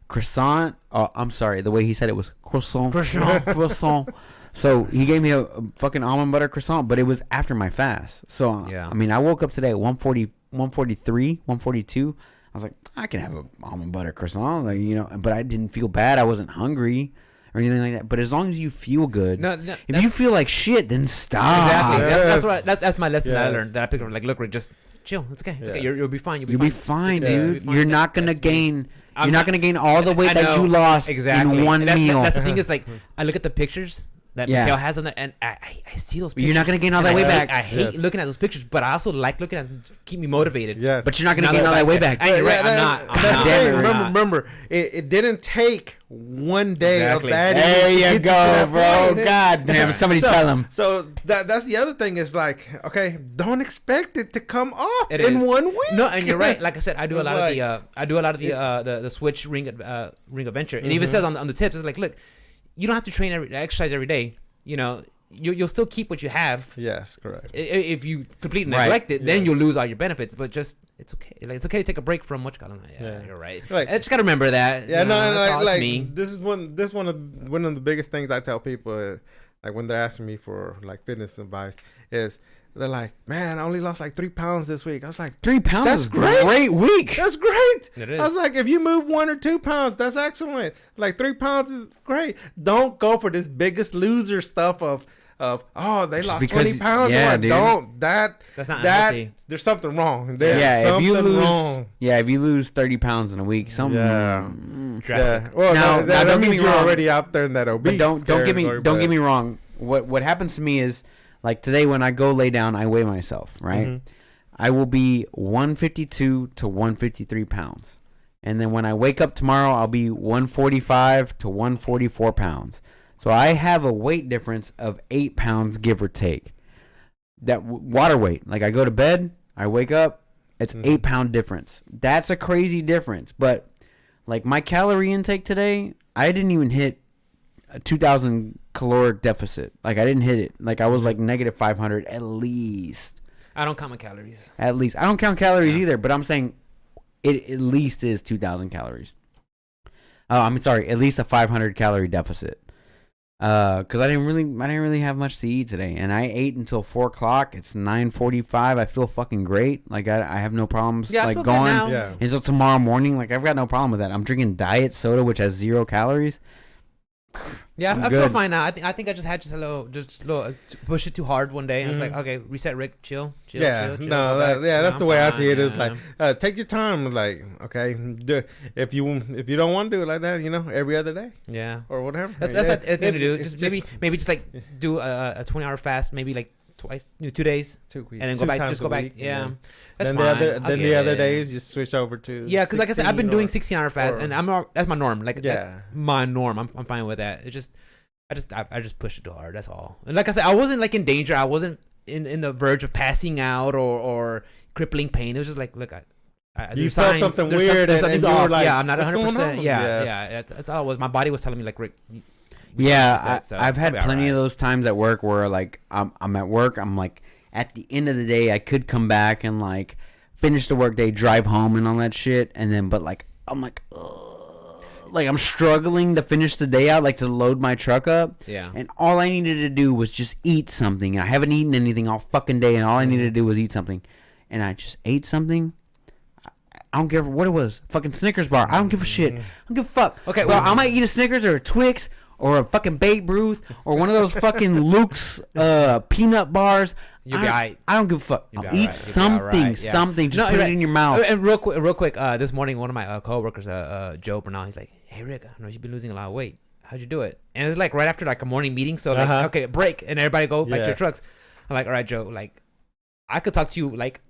croissant. I'm sorry, the way he said it was croissant. So he gave me a fucking almond butter croissant, but it was after my fast. So I mean, I woke up today at 143, 142. I was like, I can have an almond butter croissant, like, you know, but I didn't feel bad. I wasn't hungry or anything like that. But as long as you feel good, if you feel like shit, then stop. Exactly. That's my lesson that I learned. That I picked up. Like, look, Rick, just chill. It's okay. It's okay. You'll be fine. You'll be fine, dude. You're not gonna gain. You're not gonna gain all the weight that you lost in one meal. That's the thing. Is like, I look at the pictures that Mikhail has on there, and I see those pictures. You're not going to gain all that weight back. I hate looking at those pictures, but I also like looking at them to keep me motivated. Yes. But you're not going to gain all that weight back. You're right. I'm not. Remember, it didn't take one day of that. There you go, bro. God damn. Somebody tell him. So that's the other thing is, like, okay, don't expect it to come off in 1 week. No, and you're right. Like I said, I do a lot of the Switch Ring Adventure. It even says on the tips, it's like, look, you don't have to exercise every day. You know, you'll still keep what you have. Yes, correct. If you completely neglect it, then you'll lose all your benefits. But just it's okay. Like, it's okay to take a break from what you got. Yeah, you're right. Like, I just gotta remember that. Yeah, me. This is one of the biggest things I tell people, like, when they're asking me for, like, fitness advice, is they're like, "Man, I only lost like 3 pounds this week." I was like, 3 pounds that's is great week. That's great. It is. I was like, if you move 1 or 2 pounds, that's excellent. Like, 3 pounds is great. Don't go for this biggest loser stuff of they lost 20 pounds. Yeah, dude. Don't. That's not healthy. There's something wrong. If you lose 30 pounds in a week, something drastic. Well, now that don't get means me you're wrong. already out there in that obese. But don't get me wrong. What happens to me is, like today when I go lay down, I weigh myself, right? Mm-hmm. I will be 152 to 153 pounds. And then when I wake up tomorrow, I'll be 145 to 144 pounds. So I have a weight difference of 8 pounds, give or take. That water weight. Like I go to bed, I wake up, it's 8 pound difference. That's a crazy difference. But like my calorie intake today, I didn't even hit a 2,000 caloric deficit. Like I didn't hit it. Like I was like negative 500 at least. I don't count my calories. At least. I don't count calories either, but I'm saying it at least is 2,000 calories. I'm sorry, at least a 500 calorie deficit. Because I didn't really have much to eat today, and I ate until 4:00. It's 9:45. I feel fucking great. Like I have no problems like going until tomorrow morning. Like I've got no problem with that. I'm drinking diet soda, which has 0 calories. Yeah, I feel fine now. I think I just had a little push it too hard one day, and it's like, okay, reset, Rick, chill. Yeah, chill, that's the way I see it. Yeah. Is like, take your time. Like, okay, if you don't want to do it like that, every other day. Yeah, or whatever. That's the thing to do. Just maybe just like do a 20-hour fast, maybe like twice, 2 days, 2 weeks, and then go back. Just go back. Yeah, that's then fine. the other days, just switch over to. Yeah, because like I said, I've been doing 16-hour fast, and that's my norm. Like that's my norm. I'm fine with that. It's just I just pushed it too hard. That's all. And like I said, I wasn't like in danger. I wasn't in the verge of passing out or crippling pain. It was just like, look, you felt something weird, and you were like, yeah, I'm not 100%. Yeah, that's all it was. My body was telling me like, Rick. I've had plenty of those times at work where like I'm at work. I'm like at the end of the day, I could come back and like finish the work day, drive home, and all that shit, and then but like I'm like, ugh. Like I'm struggling to finish the day out, like to load my truck up. Yeah. And all I needed to do was just eat something. I haven't eaten anything all fucking day, and all I needed to do was eat something. And I just ate something. I don't care what it was. Fucking Snickers bar. I don't give a shit. I don't give a fuck. Okay, well, I might eat a Snickers or a Twix or a fucking Babe Ruth or one of those fucking Luke's peanut bars. You'll be alright. I don't give a fuck. I'll eat something. Just put it in your mouth. And real quick, this morning, one of my coworkers, Joe Bernal, he's like, "Hey Rick, I know you've been losing a lot of weight. How'd you do it?" And it's like right after like a morning meeting, so like, okay, break, and everybody go back to your trucks. I'm like, all right, Joe, like, I could talk to you like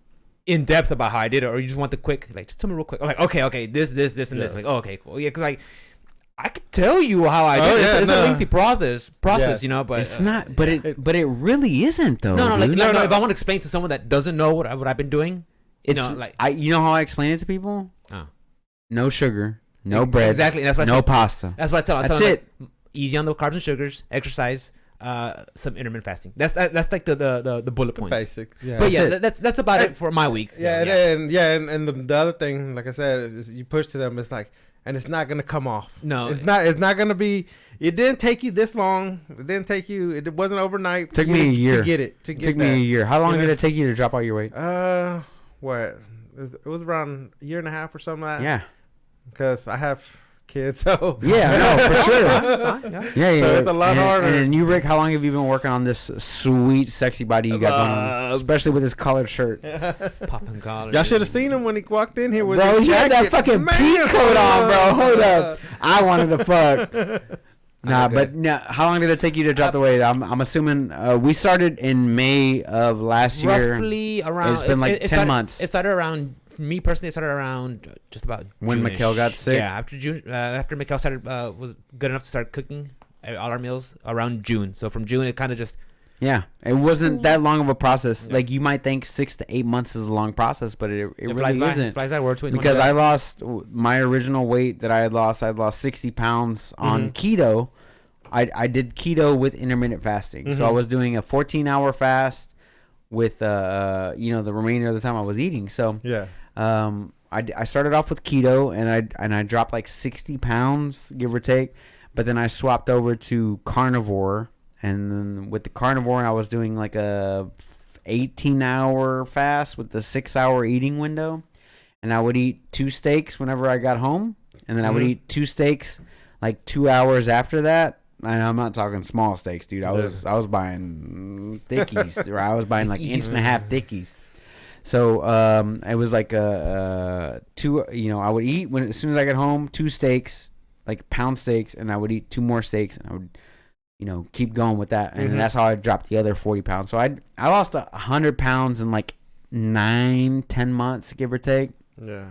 in depth about how I did it, or you just want the quick, like, just tell me real quick. I'm like, okay, this, and this. Like, oh, okay, cool, yeah, because like, I could tell you how I did it. It's a lengthy process, but it's not. But it really isn't though. No. If I want to explain to someone that doesn't know what I've been doing, you know how I explain it to people. No sugar, no bread, exactly. That's what no pasta. That's what I tell them. That's it. Like, easy on the carbs and sugars, exercise, some intermittent fasting. That's like the bullet points. Basics. Yeah. But that's about it for my week. So, and the other thing, like I said, is you push to them. It's like. And it's not gonna come off. No, it's not. It's not gonna be. It didn't take you this long. It didn't take you. It wasn't overnight. It took me a year to get it. It took me a year. How long did it take you to drop all your weight? What? It was around a year and a half or something like that. Yeah. Because I have kids, so yeah, no, for sure. Yeah. So it's a lot harder. And you, Rick, how long have you been working on this sweet, sexy body you got going on? Especially with this collared shirt. Popping collars. Y'all should have seen him when he walked in here with bro, his jacket. Had that fucking pea coat on, bro. Hold up. I wanted to fuck. How long did it take you to drop the weight? I'm assuming we started in May of last year. Roughly around. It's been like 10 months. It started around. Me personally, it started around just about when June-ish. Mikhail got sick. Yeah, after June, after Mikhail started was good enough to start cooking all our meals around June. So from June, it kind of just it wasn't that long of a process. Yeah. Like you might think 6 to 8 months is a long process, but it really isn't. It flies by. Because I lost my original weight that I had lost. I lost 60 pounds on keto. I did keto with intermittent fasting, so I was doing a 14-hour fast with the remainder of the time I was eating. So I started off with keto and I dropped like 60 pounds, give or take, but then I swapped over to carnivore, and then with the carnivore I was doing like a 18-hour fast with the 6-hour eating window, and I would eat 2 steaks whenever I got home, and then I would eat 2 steaks like 2 hours after that. And I'm not talking small steaks, dude. I was buying thickies, or I was buying like inch and a half thickies. So it was like two. I would eat as soon as I got home 2 steaks, like pound steaks, and I would eat 2 more steaks, and I would, keep going with that. And Mhm. that's how I dropped the other 40 pounds. So I lost 100 pounds in like 9-10 months, give or take. Yeah.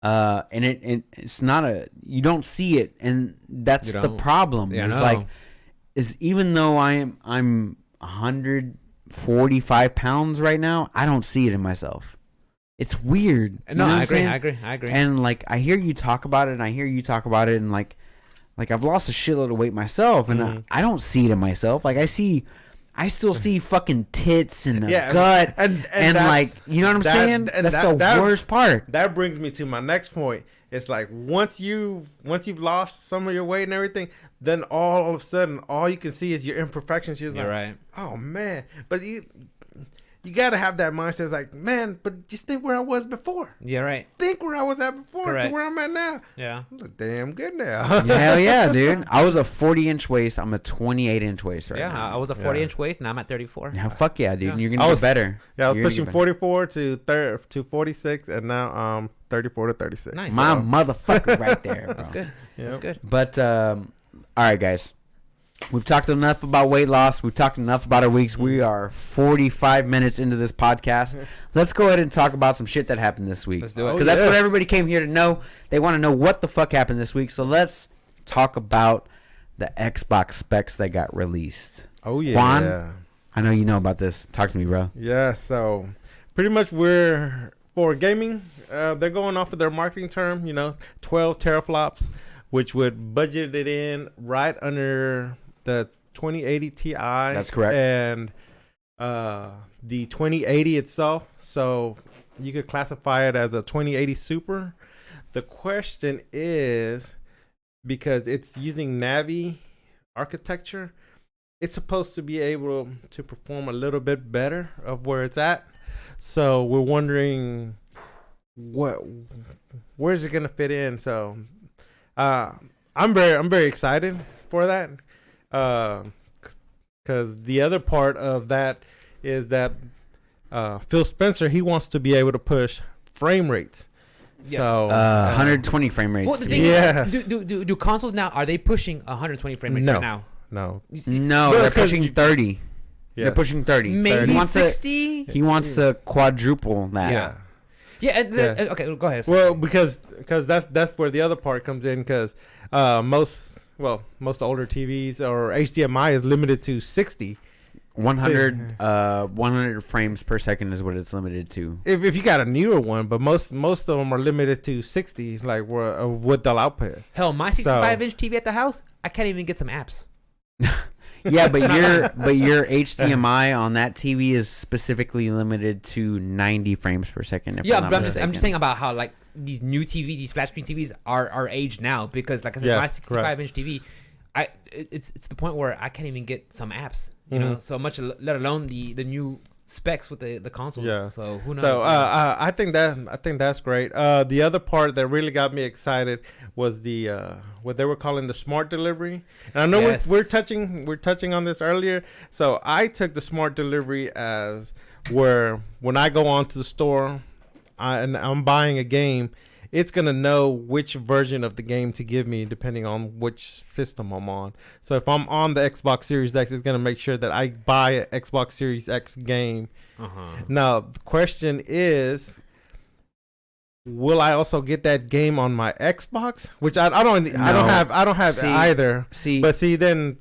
And it's not you don't see it, and that's the problem. Yeah, it's no. like even though I'm 145 pounds right now, I don't see it in myself. It's weird. No, I agree. And like I hear you talk about it, and like I've lost a shitload of weight myself, and I don't see it in myself. Like I still see fucking tits and a gut, and like, you know what I'm saying? That's the worst part. That brings me to my next point. It's like once you've lost some of your weight and everything, then all of a sudden all you can see is your imperfections. You're like, right. Oh man, but you gotta have that mindset. It's like, man, but just think where I was before. Yeah, right. Think where I was at before to where I'm at now. Yeah. I look damn good now. Yeah, hell yeah, dude. I was a 40-inch waist. I'm a 28-inch waist right now. Yeah, I was a 40-inch waist, and I'm at 34. Yeah, fuck yeah, dude. Yeah. You're gonna get better. Yeah, I was You're pushing gonna 44 to 46, and now 34 to 36. Nice. My motherfucker right there, bro. That's good. Yep. That's good. But all right, guys. We've talked enough about weight loss. We've talked enough about our weeks. We are 45 minutes into this podcast. Let's go ahead and talk about some shit that happened this week. Let's do it. Because that's what everybody came here to know. They want to know what the fuck happened this week. So let's talk about the Xbox specs that got released. Oh yeah. Juan, I know you know about this. Talk to me, bro. Yeah, so pretty much we're for gaming. They're going off of their marketing term, 12 teraflops, which would budget it in right under the 2080 Ti. That's correct. And the 2080 itself. So you could classify it as a 2080 Super. The question is, because it's using Navi architecture, it's supposed to be able to perform a little bit better of where it's at. So we're wondering where's it gonna fit in. So I'm very excited for that, because the other part of that is that Phil Spencer, he wants to be able to push frame rates. Yes. So 120 frame rates. Well, the thing Yes. is, do consoles now, are they pushing 120 frame rates No. right now? no, No, Well, they're it's 'cause pushing 30. yeah. They're pushing 30. Maybe He wants to- 60? He wants to quadruple that. Yeah. Yeah, okay, go ahead. Well, because that's where the other part comes in, because most older TVs or HDMI is limited to 60. 100 frames per second is what it's limited to. If you got a newer one, but most of them are limited to 60, like what they'll output. Hell, my 65-inch TV at the house, I can't even get some apps. Yeah, but your HDMI on that TV is specifically limited to 90 frames per second. Yeah, but I'm just saying about how like these new TVs, these flat screen TVs are aged now, because like I said, Yes, my 65-inch TV, it's the point where I can't even get some apps, you know, so much, let alone the new specs with the consoles. Yeah. So who knows? So I think that's great. The other part that really got me excited was the what they were calling the smart delivery. And I know we're touching on this earlier. So I took the smart delivery as where when I go onto the store and I'm buying a game, it's going to know which version of the game to give me depending on which system I'm on. So if I'm on the Xbox Series X, it's going to make sure that I buy an Xbox Series X game. Now, the question is, will I also get that game on my Xbox? Which I don't have either. But then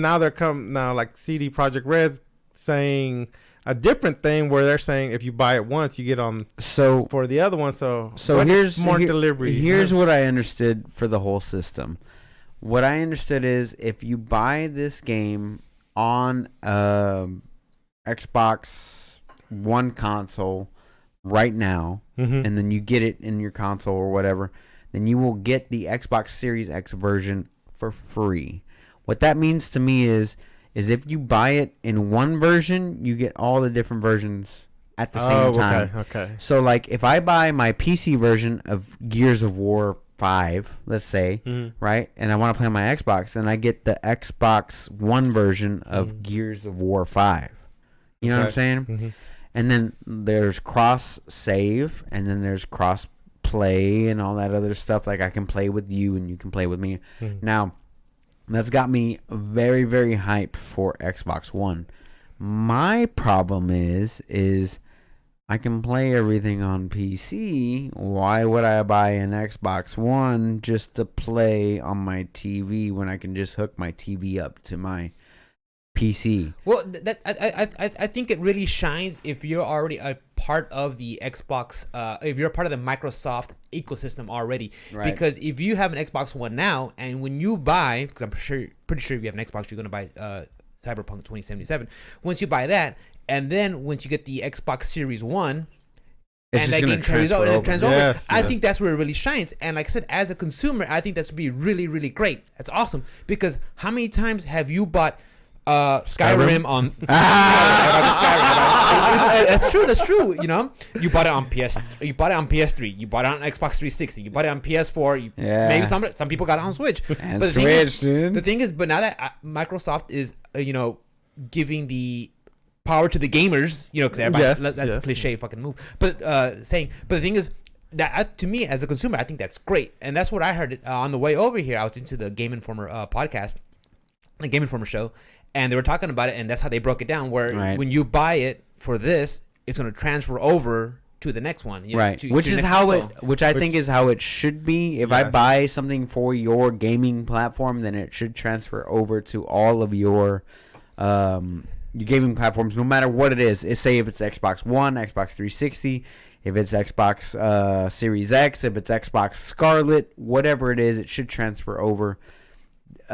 now like CD Projekt Red's saying a different thing where they're saying if you buy it once you get on for the other one. So here's smart delivery. Here's what I understood for the whole system. What I understood is if you buy this game on Xbox One console right now, and then you get it in your console or whatever, then you will get the Xbox Series X version for free. What that means to me is if you buy it in one version, you get all the different versions at the same time. Okay. So, like, if I buy my PC version of Gears of War 5, let's say, right, and I want to play on my Xbox, then I get the Xbox One version of Gears of War 5. You know what I'm saying? And then there's cross-save, and then there's cross-play and all that other stuff. Like, I can play with you, and you can play with me. Now, That's got me very, very hyped for Xbox One. My problem is I can play everything on PC. Why would I buy an Xbox One just to play on my TV when I can just hook my TV up to my PC? Well, I think it really shines if you're already a part of the Xbox, if you're part of the Microsoft ecosystem already. Right. Because if you have an Xbox One now, and when you buy, because I'm pretty sure if you have an Xbox, you're gonna buy Cyberpunk 2077. Once you buy that, and then once you get the Xbox Series One, It's and just that gonna game transfers over, transfer over. Yes, I yeah. think that's where it really shines. And like I said, as a consumer, I think that's would be really, really great. That's awesome. Because how many times have you bought Skyrim on Skyrim. That's true. You know, you bought it on PS3, you bought it on Xbox 360, you bought it on PS4. Maybe some people got it on Switch. And but Switch, dude. The thing is, but now that Microsoft is giving the power to the gamers, because everybody, that's a cliche fucking move. But but the thing is that to me as a consumer, I think that's great, and that's what I heard on the way over here. I was into the Game Informer podcast, the Game Informer show. And they were talking about it, and that's how they broke it down. Where when you buy it for this, it's going to transfer over to the next one, right? Which is how which I think is how it should be. If I buy something for your gaming platform, then it should transfer over to all of your gaming platforms, no matter what it is. Say if it's Xbox One, Xbox 360, if it's Xbox Series X, if it's Xbox Scarlet, whatever it is, it should transfer over.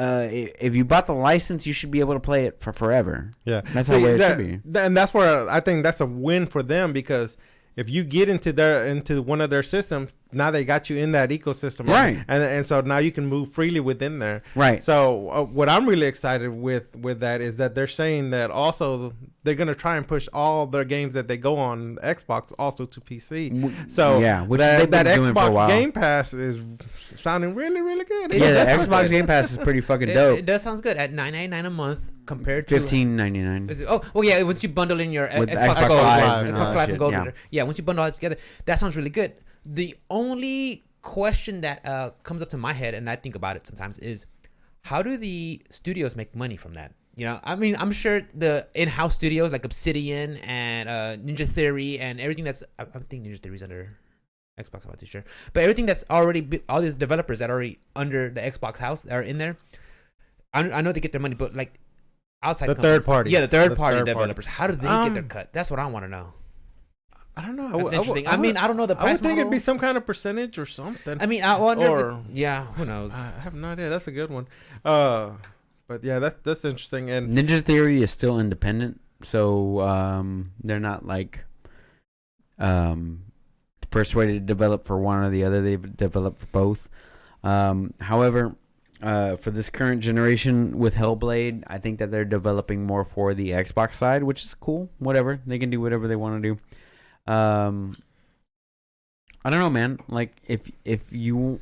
If you bought the license, you should be able to play it for forever. Yeah, that's how it should be. And that's where I think that's a win for them, because if you get into one of their systems, now they got you in that ecosystem, right? And so now you can move freely within there, right? So what I'm really excited with that is that they're saying that also they're gonna try and push all their games that they go on Xbox also to PC. So which that doing for a while. Xbox Game Pass is sounding really, really good. Yeah, the Xbox Game Pass is pretty fucking dope. It does sound good at $9.99 a month compared to $15.99. Oh, well, yeah. Once you bundle in your with Xbox Live, Live and Gold, once you bundle all that together, that sounds really good. The only question that comes up to my head, and I think about it sometimes, is how do the studios make money from that? I mean, I'm sure the in-house studios like Obsidian and Ninja Theory and everything that's, I think Ninja Theory's under Xbox, I'm not too sure, but everything that's already all these developers that are already under the Xbox house are in there. I know they get their money, but like outside the companies, third party, the third party developers, how do they get their cut? That's what I want to know. I don't know. That's interesting. I don't know the price. I would think model. it'd be some kind of percentage or something. I mean, I wonder. Who knows? I have no idea. That's a good one. But yeah, that's interesting. And Ninja Theory is still independent, so they're not like persuaded to develop for one or the other. They've developed for both. However, for this current generation with Hellblade, I think that they're developing more for the Xbox side, which is cool. Whatever, they can do whatever they want to do. I don't know, man. Like if you,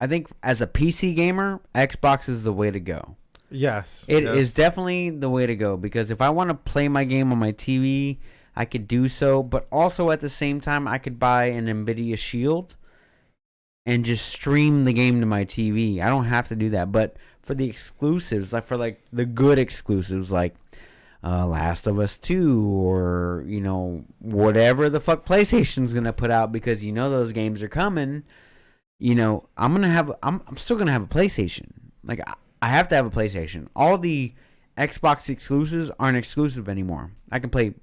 I think as a PC gamer, Xbox is the way to go. Yes, it is definitely the way to go, because if I want to play my game on my TV, I could do so, but also at the same time, I could buy an NVIDIA Shield and just stream the game to my TV. I don't have to do that. But for the exclusives, like for like the good exclusives, like Last of Us 2 or whatever the fuck PlayStation's gonna put out, because those games are coming. I'm still gonna have a PlayStation. Like I have to have a PlayStation. All the Xbox exclusives aren't exclusive anymore. I can play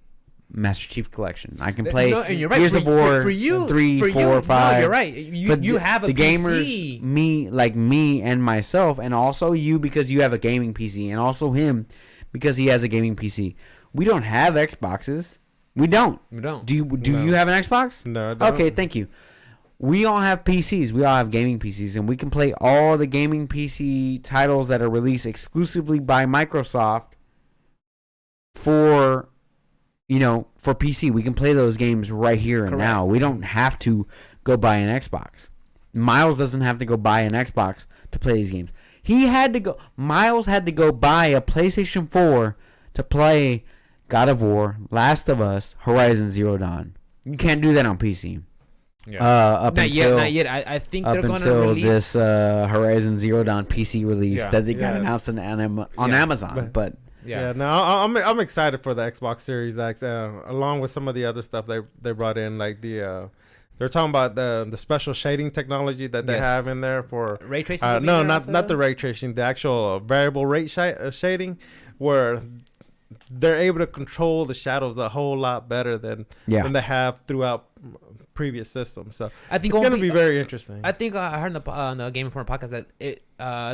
Master Chief Collection. I can play Gears of War 3, 4, 5. No, you're right. You have a the PC. Gamers, me and myself, and also you because you have a gaming PC, and also him because he has a gaming PC. We don't have Xboxes. We don't. Do you have an Xbox? No, I don't. Okay, thank you. We all have PCs. We all have gaming PCs, and we can play all the gaming PC titles that are released exclusively by Microsoft for PC. We can play those games right here and now. We don't have to go buy an Xbox. Miles doesn't have to go buy an Xbox to play these games. Miles had to go buy a PlayStation 4 to play God of War, Last of Us, Horizon Zero Dawn. You can't do that on PC. Up until not yet. I think up they're going to until release this Horizon Zero Dawn PC release Yeah. that they got Yeah. announced on Yeah. Amazon. But Yeah, no, I'm excited for the Xbox Series X, along with some of the other stuff they brought in, like they're talking about the special shading technology that they Yes. have in there for ray tracing. no, not the ray tracing, the actual variable rate shading, where they're able to control the shadows a whole lot better than they have throughout previous systems. So I think it's going to be very interesting. I think I heard on the Game Informer podcast that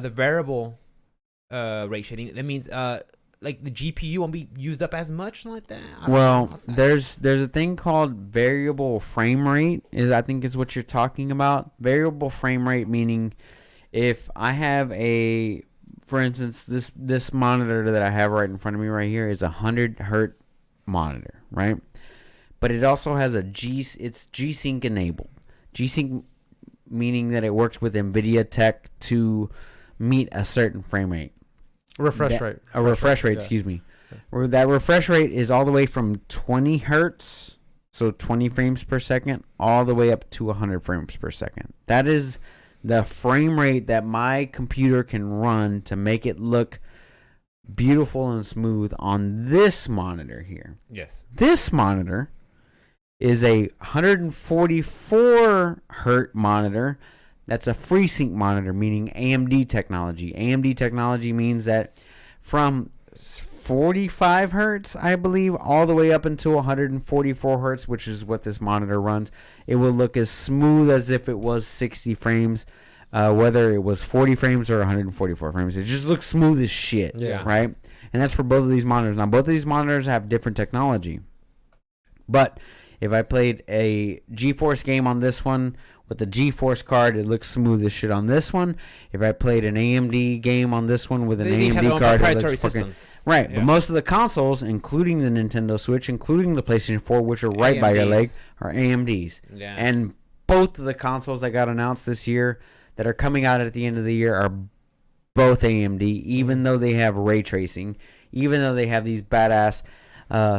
the variable rate shading, that means like the GPU won't be used up as much, something like that. I don't know about that. there's a thing called variable frame rate. I think is what you're talking about. Variable frame rate meaning if I have for instance, this monitor that I have right in front of me right here is a 100 hertz monitor, right? But it also has it's G-Sync enabled. G-Sync meaning that it works with NVIDIA tech to meet a certain frame rate. Refresh rate. Excuse me. Where that refresh rate is all the way from 20 hertz, so 20 frames per second, all the way up to 100 frames per second. That is the frame rate that my computer can run to make it look beautiful and smooth on this monitor here. Yes. This monitor is a 144 hertz monitor. That's a FreeSync monitor, meaning AMD technology. AMD technology means that from 45 hertz, I believe, all the way up until 144 hertz, which is what this monitor runs, it will look as smooth as if it was 60 frames, whether it was 40 frames or 144 frames. It just looks smooth as shit, right? And that's for both of these monitors. Now, both of these monitors have different technology. But if I played a GeForce game on this one with the GeForce card, it looks smooth as shit on this one. If I played an AMD game on this one with an AMD card, it looks fucking right. Yeah. But most of the consoles, including the Nintendo Switch, including the PlayStation 4, which are right by your leg, are AMDs. Yeah. And both of the consoles that got announced this year that are coming out at the end of the year are both AMD, even though they have ray tracing, even though they have these badass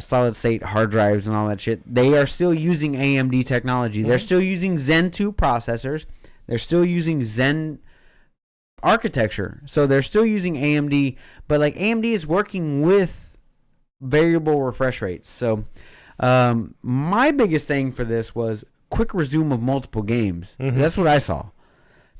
solid state hard drives and all that shit. They are still using AMD technology. They're still using Zen 2 processors. They're still using Zen architecture. So they're still using AMD, but like AMD is working with variable refresh rates. So my biggest thing for this was quick resume of multiple games. That's what I saw.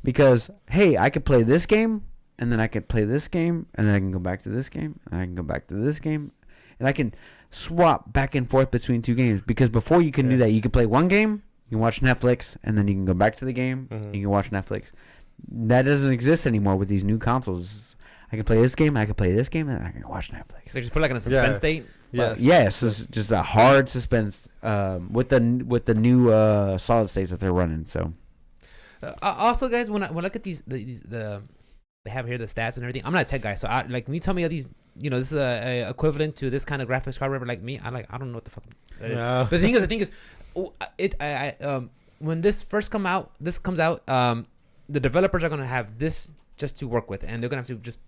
Because, hey, I could play this game, and then I could play this game, and then I can go back to this game, and I can go back to this game, and I can swap back and forth between two games. Because before you can do that, you can play one game, you can watch Netflix, and then you can go back to the game, and you can watch Netflix. That doesn't exist anymore with these new consoles. I can play this game, I can play this game, and then I can watch Netflix. They just put like in a suspense state. Yes, it's just a hard suspense with the new solid states that they're running. So. Also, guys, when I look at these they have here the stats and everything. I'm not a tech guy, so when you tell me all these, this is equivalent to this kind of graphics card, whatever. Like me, I don't know what the fuck that is. No. But the thing is, when this comes out, the developers are gonna have this just to work with, and they're gonna have to just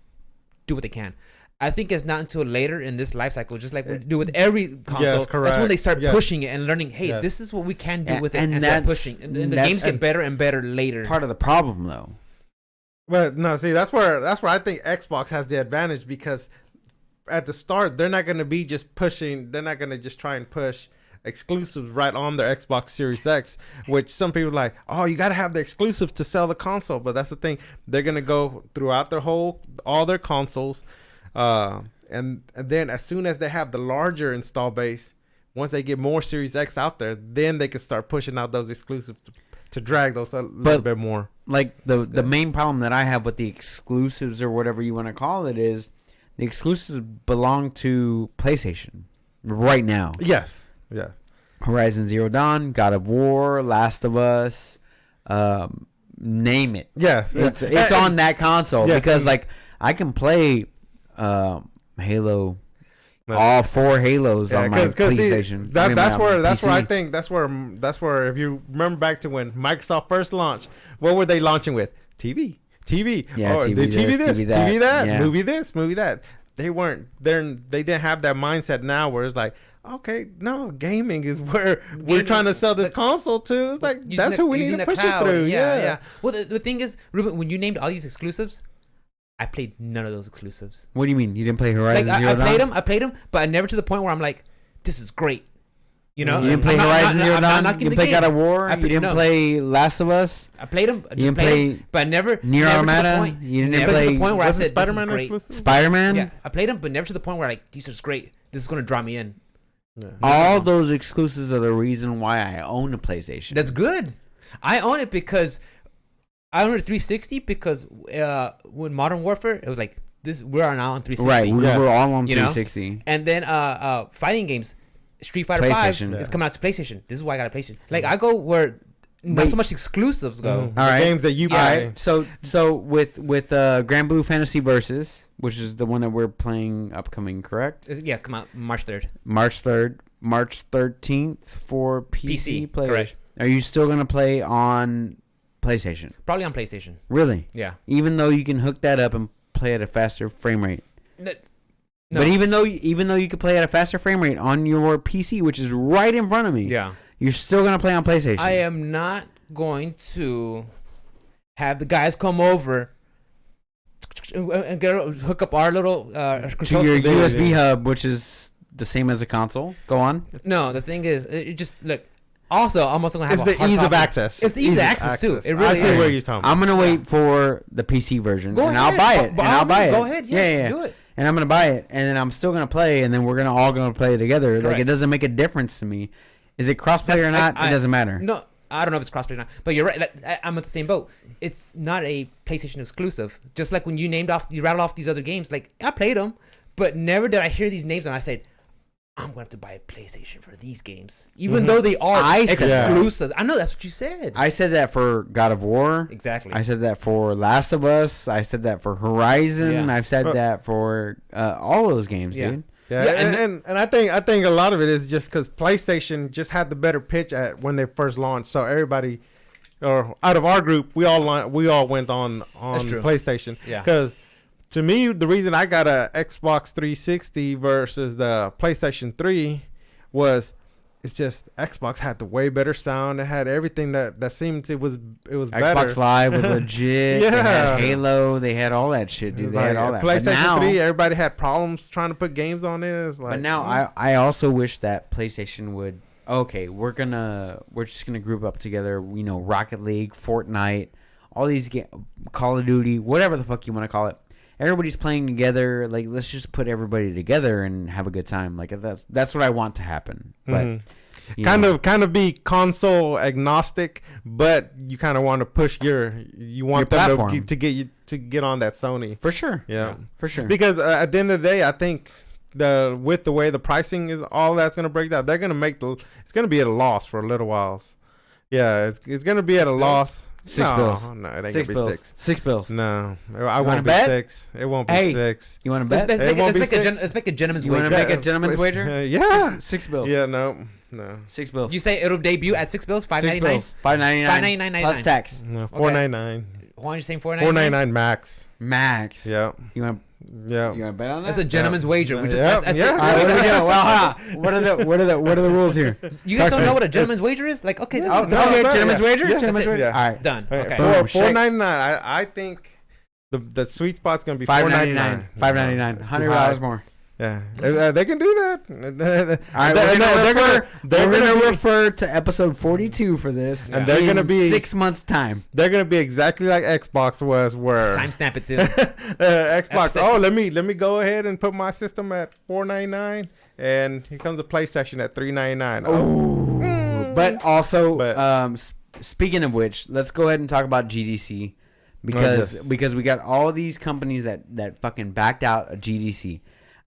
do what they can. I think it's not until later in this life cycle, just like we do with every console. Yes, correct. That's when they start pushing it and learning, hey, this is what we can do with it, and start pushing. And the games get better and better later. Part of the problem, though. But no, see, that's where I think Xbox has the advantage, because at the start they're not going to be just pushing. They're not going to just try and push exclusives right on their Xbox Series X, which some people are like, oh, you got to have the exclusives to sell the console. But that's the thing, they're going to go throughout all their consoles. And then as soon as they have the larger install base, once they get more Series X out there, then they can start pushing out those exclusives to drag those a little bit more. Like the main problem that I have with the exclusives, or whatever you want to call it, is the exclusives belong to PlayStation right now. Yes. Yeah. Horizon Zero Dawn, God of War, Last of Us, name it. Yes. It's on that console, because like I can play Halo, all 4 Halos on my PlayStation. See, that's where I think that's where if you remember back to when Microsoft first launched, what were they launching with? TV. Yeah, TV this, TV that, yeah. movie this, movie that. They didn't have that mindset now where it's like, okay, no, gaming is where we're trying to sell this console to. It's like that's who we need to push it through. Yeah. Well, the thing is, Ruben, when you named all these exclusives, I played none of those exclusives. What do you mean? You didn't play Horizon Zero Dawn? I played them, but never to the point where I'm like, this is great. You know, you didn't play Horizon Zero Dawn. You didn't play God of War. You didn't play Last of Us. I played them. You didn't play, but never Nier Automata. You didn't play to the point where I said Spider-Man this is great. Spider-Man. Yeah, I played them, but never to the point where like these are great. This is gonna draw me in. Yeah. All those exclusives are the reason why I own a PlayStation. That's good. I own it because I own a 360 because when Modern Warfare, it was like this. We are now on 360. Right, we were all on 360. You know? And then fighting games, Street Fighter 5 is coming out to PlayStation. This is why I got a PlayStation. Like I go where not so much exclusives go. All right, the games that you buy. Right. So with Grand Blue Fantasy Versus, which is the one that we're playing upcoming, correct? Yeah, come out March 3rd. March 13th for PC players. Correct. Are you still gonna play on PlayStation? Probably on PlayStation. Really? Yeah. Even though you can hook that up and play at a faster frame rate. No. But even though you could play at a faster frame rate on your PC, which is right in front of me, yeah, you're still gonna play on PlayStation. I am not going to have the guys come over and hook up our little to your USB hub, which is the same as a console. Go on. No, the thing is, it just look. Also, I'm also gonna have it's the ease of access. It's the ease of access too. It really I see is. where you're talking about. I'm gonna wait for the PC version, Go and ahead. I'll buy it. Go ahead. Yeah. Do it. And I'm gonna buy it, and then I'm still gonna play, and then we're all gonna play together. Correct. Like it doesn't make a difference to me. Is it crossplay or not? It doesn't matter. No, I don't know if it's crossplay or not. But you're right. Like, I'm at the same boat. It's not a PlayStation exclusive. Just like when you rattled off these other games. Like I played them, but never did I hear these names and I said, I'm going to have to buy a PlayStation for these games, even though they are exclusive. I know that's what you said. I said that for God of War. Exactly. I said that for Last of Us. I said that for Horizon. Yeah. I've said that for all those games, dude. Yeah, and I think a lot of it is just because PlayStation just had the better pitch at when they first launched. So everybody, or out of our group, we all went on PlayStation. Yeah. Because to me, the reason I got a Xbox 360 versus the PlayStation 3 was it's just Xbox had the way better sound. It had everything that seemed it was better. Xbox Live was legit. Yeah. They had Halo. They had all that shit, dude. They had all that. PlayStation 3, everybody had problems trying to put games on it. It's like, but now I also wish that PlayStation would. Okay, we're just gonna group up together. You know, Rocket League, Fortnite, all these Call of Duty, whatever the fuck you want to call it. Everybody's playing together. Like, let's just put everybody together and have a good time. Like that's what I want to happen. But kind of be console agnostic, but you kind of want to push you want them to get on that Sony for sure. Yeah, for sure. Because at the end of the day, I think with the way the pricing is, all that's going to break down. They're going to it's going to be at a loss for a little while. Yeah, it's going to be at a loss. $6 bills. No, it ain't $6 gonna be bills. $6 bills. No, I wanna won't be bet? 6. It won't be 6. You want to bet? Let's make a gentleman's wager. You want to make a gentleman's wager? Yeah. $6 bills. Yeah, no. $6 bills. You say it'll debut at $6 bills? $5.99? $5.99 plus tax. No, $4.99. Why are you saying $4.99? $4.99 max. Max. Yeah. You want to bet on that? That's a gentleman's wager. We just that's All right, what do we do? Well, what are the rules here? You guys don't know what a gentleman's wager is? Like, okay, gentleman's wager. Yeah. Gentleman's wager. Yeah. All right, done. Okay. $4.99. I think the sweet spot's gonna be $4.99. $5.99. $100 more. Yeah, they can do that. All right, they're gonna refer to episode 42 for this, and they're gonna be 6 months time. They're gonna be exactly like Xbox was, where timestamp it too. Xbox. Oh, let me go ahead and put my system at $4.99, and here comes the PlayStation at $3.99. Oh, but also, speaking of which, let's go ahead and talk about GDC because we got all these companies that fucking backed out of GDC.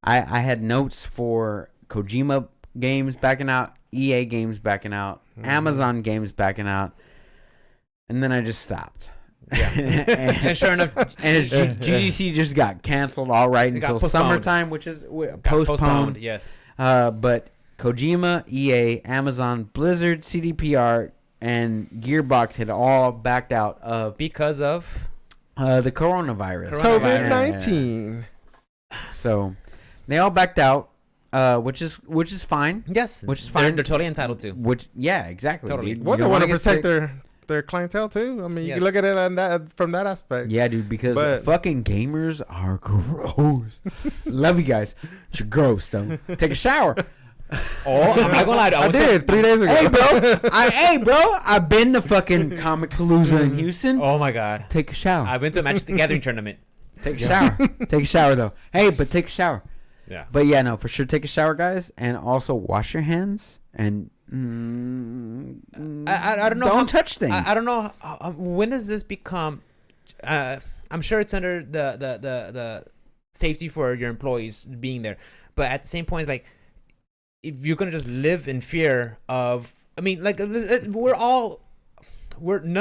I had notes for Kojima games backing out, EA games backing out, Amazon games backing out, and then I just stopped. Yeah. and sure enough, GDC just got canceled until summertime, which is postponed. Yes. But Kojima, EA, Amazon, Blizzard, CDPR, and Gearbox had all backed out of because of the coronavirus. COVID-19. So they all backed out, which is fine. Yes, which is fine. They're totally entitled to. Exactly. Totally. Dude. Well, You they don't want to wanna get protect sick. their clientele too. I mean, you Yes. can look at it on that from that aspect. Yeah, dude, because But- fucking gamers are gross. Love you guys. But you're gross, though. Take a shower. Oh, I'm not gonna lie. I did 3 days ago. Hey, bro. I've been to fucking Comic Palooza in Houston. Oh my god. Take a shower. I've been to a Magic the Gathering tournament. Take a shower. Take a shower, though. Hey, but take a shower. Yeah. But yeah, no, for sure, take a shower, guys, and also wash your hands and I don't know. don't touch things. I don't know. When does this become? I'm sure it's under the safety for your employees being there, but at the same point, like, if you're gonna just live in fear of, I mean, like, none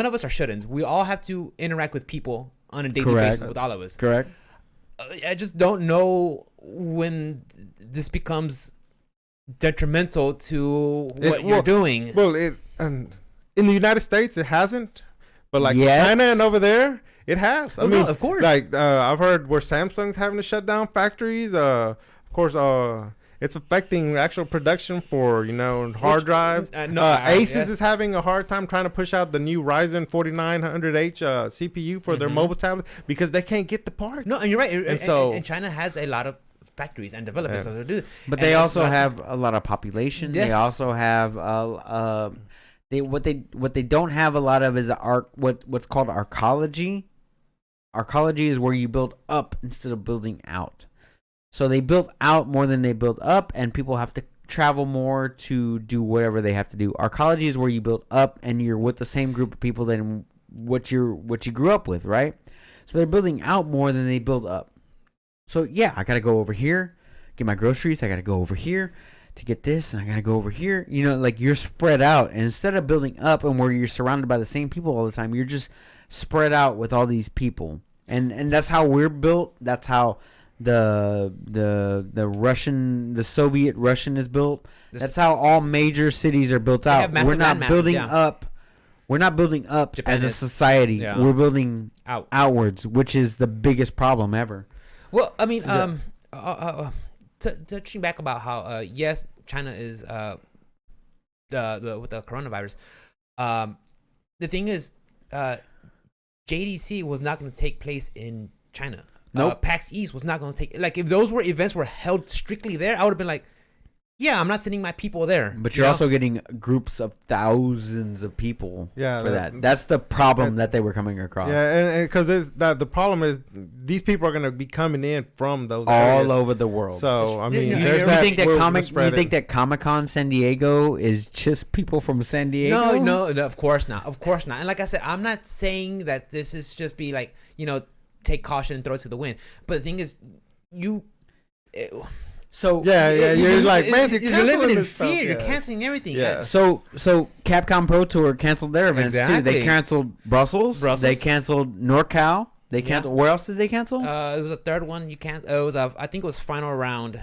of us are shut-ins. We all have to interact with people on a daily Correct. basis with all of us. Correct. I just don't know when this becomes detrimental to what you're doing. Well, in the United States, it hasn't, but like Yes. China and over there, it has. I Well, mean, no, of course. Like I've heard where Samsung's having to shut down factories. Of course, it's affecting actual production for hard drives. Asus yes. is having a hard time trying to push out the new Ryzen 4900H CPU for their mobile tablets because they can't get the parts. No, and you're right. And China has a lot of factories and developers, Yeah. so they do. But And they it's also not have just- a lot of population. Yes. They also have what they don't have a lot of is what's called arcology. Arcology is where you build up instead of building out. So they built out more than they built up, and people have to travel more to do whatever they have to do. Arcology is where you build up, and you're with the same group of people than what you grew up with, right? So they're building out more than they build up. So yeah, I gotta go over here, get my groceries. I gotta go over here to get this, and I gotta go over here. Like you're spread out, and instead of building up and where you're surrounded by the same people all the time, you're just spread out with all these people. And that's how we're built. That's how the Soviet Russian is built. That's how all major cities are built out. have massive We're not landmasses, building yeah. up. We're not building up Japan as a is. society. Yeah. We're building out. outwards, which is the biggest problem ever. Well, I mean, touching back about how yes, China is the with the coronavirus. The thing is, JDC was not going to take place in China. Nope. PAX East was not going to take. Like, if those events were held strictly there, I would have been like, yeah, I'm not sending my people there. But you're also getting groups of thousands of people for that. That's the problem that they were coming across. Yeah, and because the problem is these people are going to be coming in from those All areas. over the world. So I mean, You there's You that. think that we're Comic-Con San Diego is just people from San Diego? No, of course not. Of course not. And like I said, I'm not saying that this is just be like, take caution and throw it to the wind. But the thing is, So you're like, man, you're canceling living in this stuff. fear. You're Yeah. canceling everything. Yeah. So Capcom Pro Tour canceled their events too. Exactly. They canceled Brussels. Brussels. They canceled NorCal. They canceled. Where else did they cancel? It was a third one. You can't. It was I think it was final round.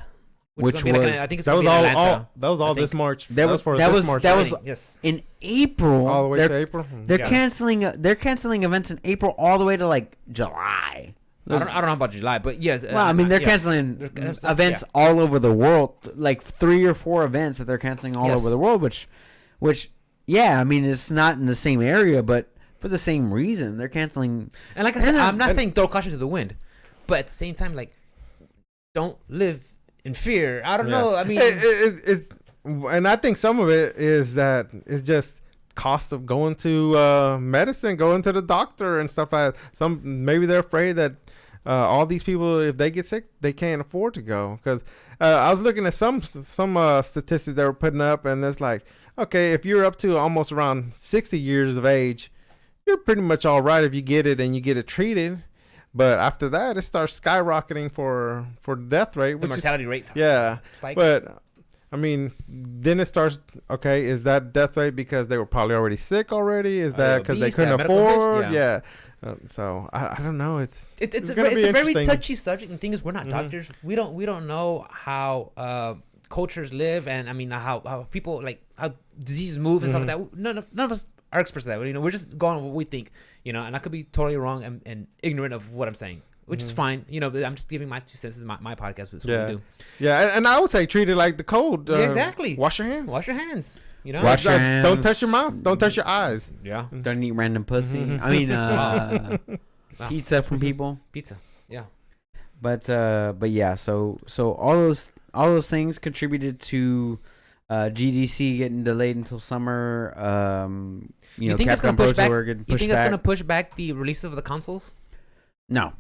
Which is gonna be was- I think it's That was gonna be in all. Atlanta. That was all I this think. March. That was- for that this was- March. that was- Yes. In April. all the way to April. They're Yeah. canceling. They're canceling events in April all the way to like July. I don't know about July, but yes. Well, I mean, they're yeah. canceling They're- events all over the world, like 3 or 4 events that they're canceling all Yes. over the world. Which, yeah, I mean, it's not in the same area, but for the same reason, they're canceling. And like I said, And, I'm not saying throw caution to the wind, but at the same time, like, don't live in fear. I don't know. I mean, it's and I think some of it is that it's just cost of going to medicine, going to the doctor and stuff like that. Maybe they're afraid that all these people, if they get sick, they can't afford to go. Because I was looking at some statistics they were putting up, and it's like, okay, if you're up to almost around 60 years of age, you're pretty much all right if you get it and you get it treated. But after that, it starts skyrocketing for the death rate, the which mortality rates. yeah. Spike. But I mean, then it starts. Okay, is that death rate because they were probably already sick already? Is that because they obese, couldn't medical condition? afford? Yeah. Yeah. So I don't know. It's It's gonna a be very interesting. touchy subject. And the thing is, we're not Mhm. doctors. We don't know how cultures live, and I mean how people like how diseases move and stuff like that. None of us are experts at that. We're just going on what we think, and I could be totally wrong and ignorant of what I'm saying. which is fine. You know, but I'm just giving my 2 cents. This is my podcast. What we do. Yeah, and I would say treat it like the cold. Yeah, exactly. Wash your hands. Wash your hands. You know, Wash your hands. Don't touch your mouth. Don't touch your eyes. Yeah. Don't eat random pussy. I mean, pizza from people. Pizza. Yeah. But yeah. So all those things contributed to GDC getting delayed until summer. You know, think it's Capcom gonna Pro push back? Tour getting You pushed think back. it's gonna push back the release of the consoles? No.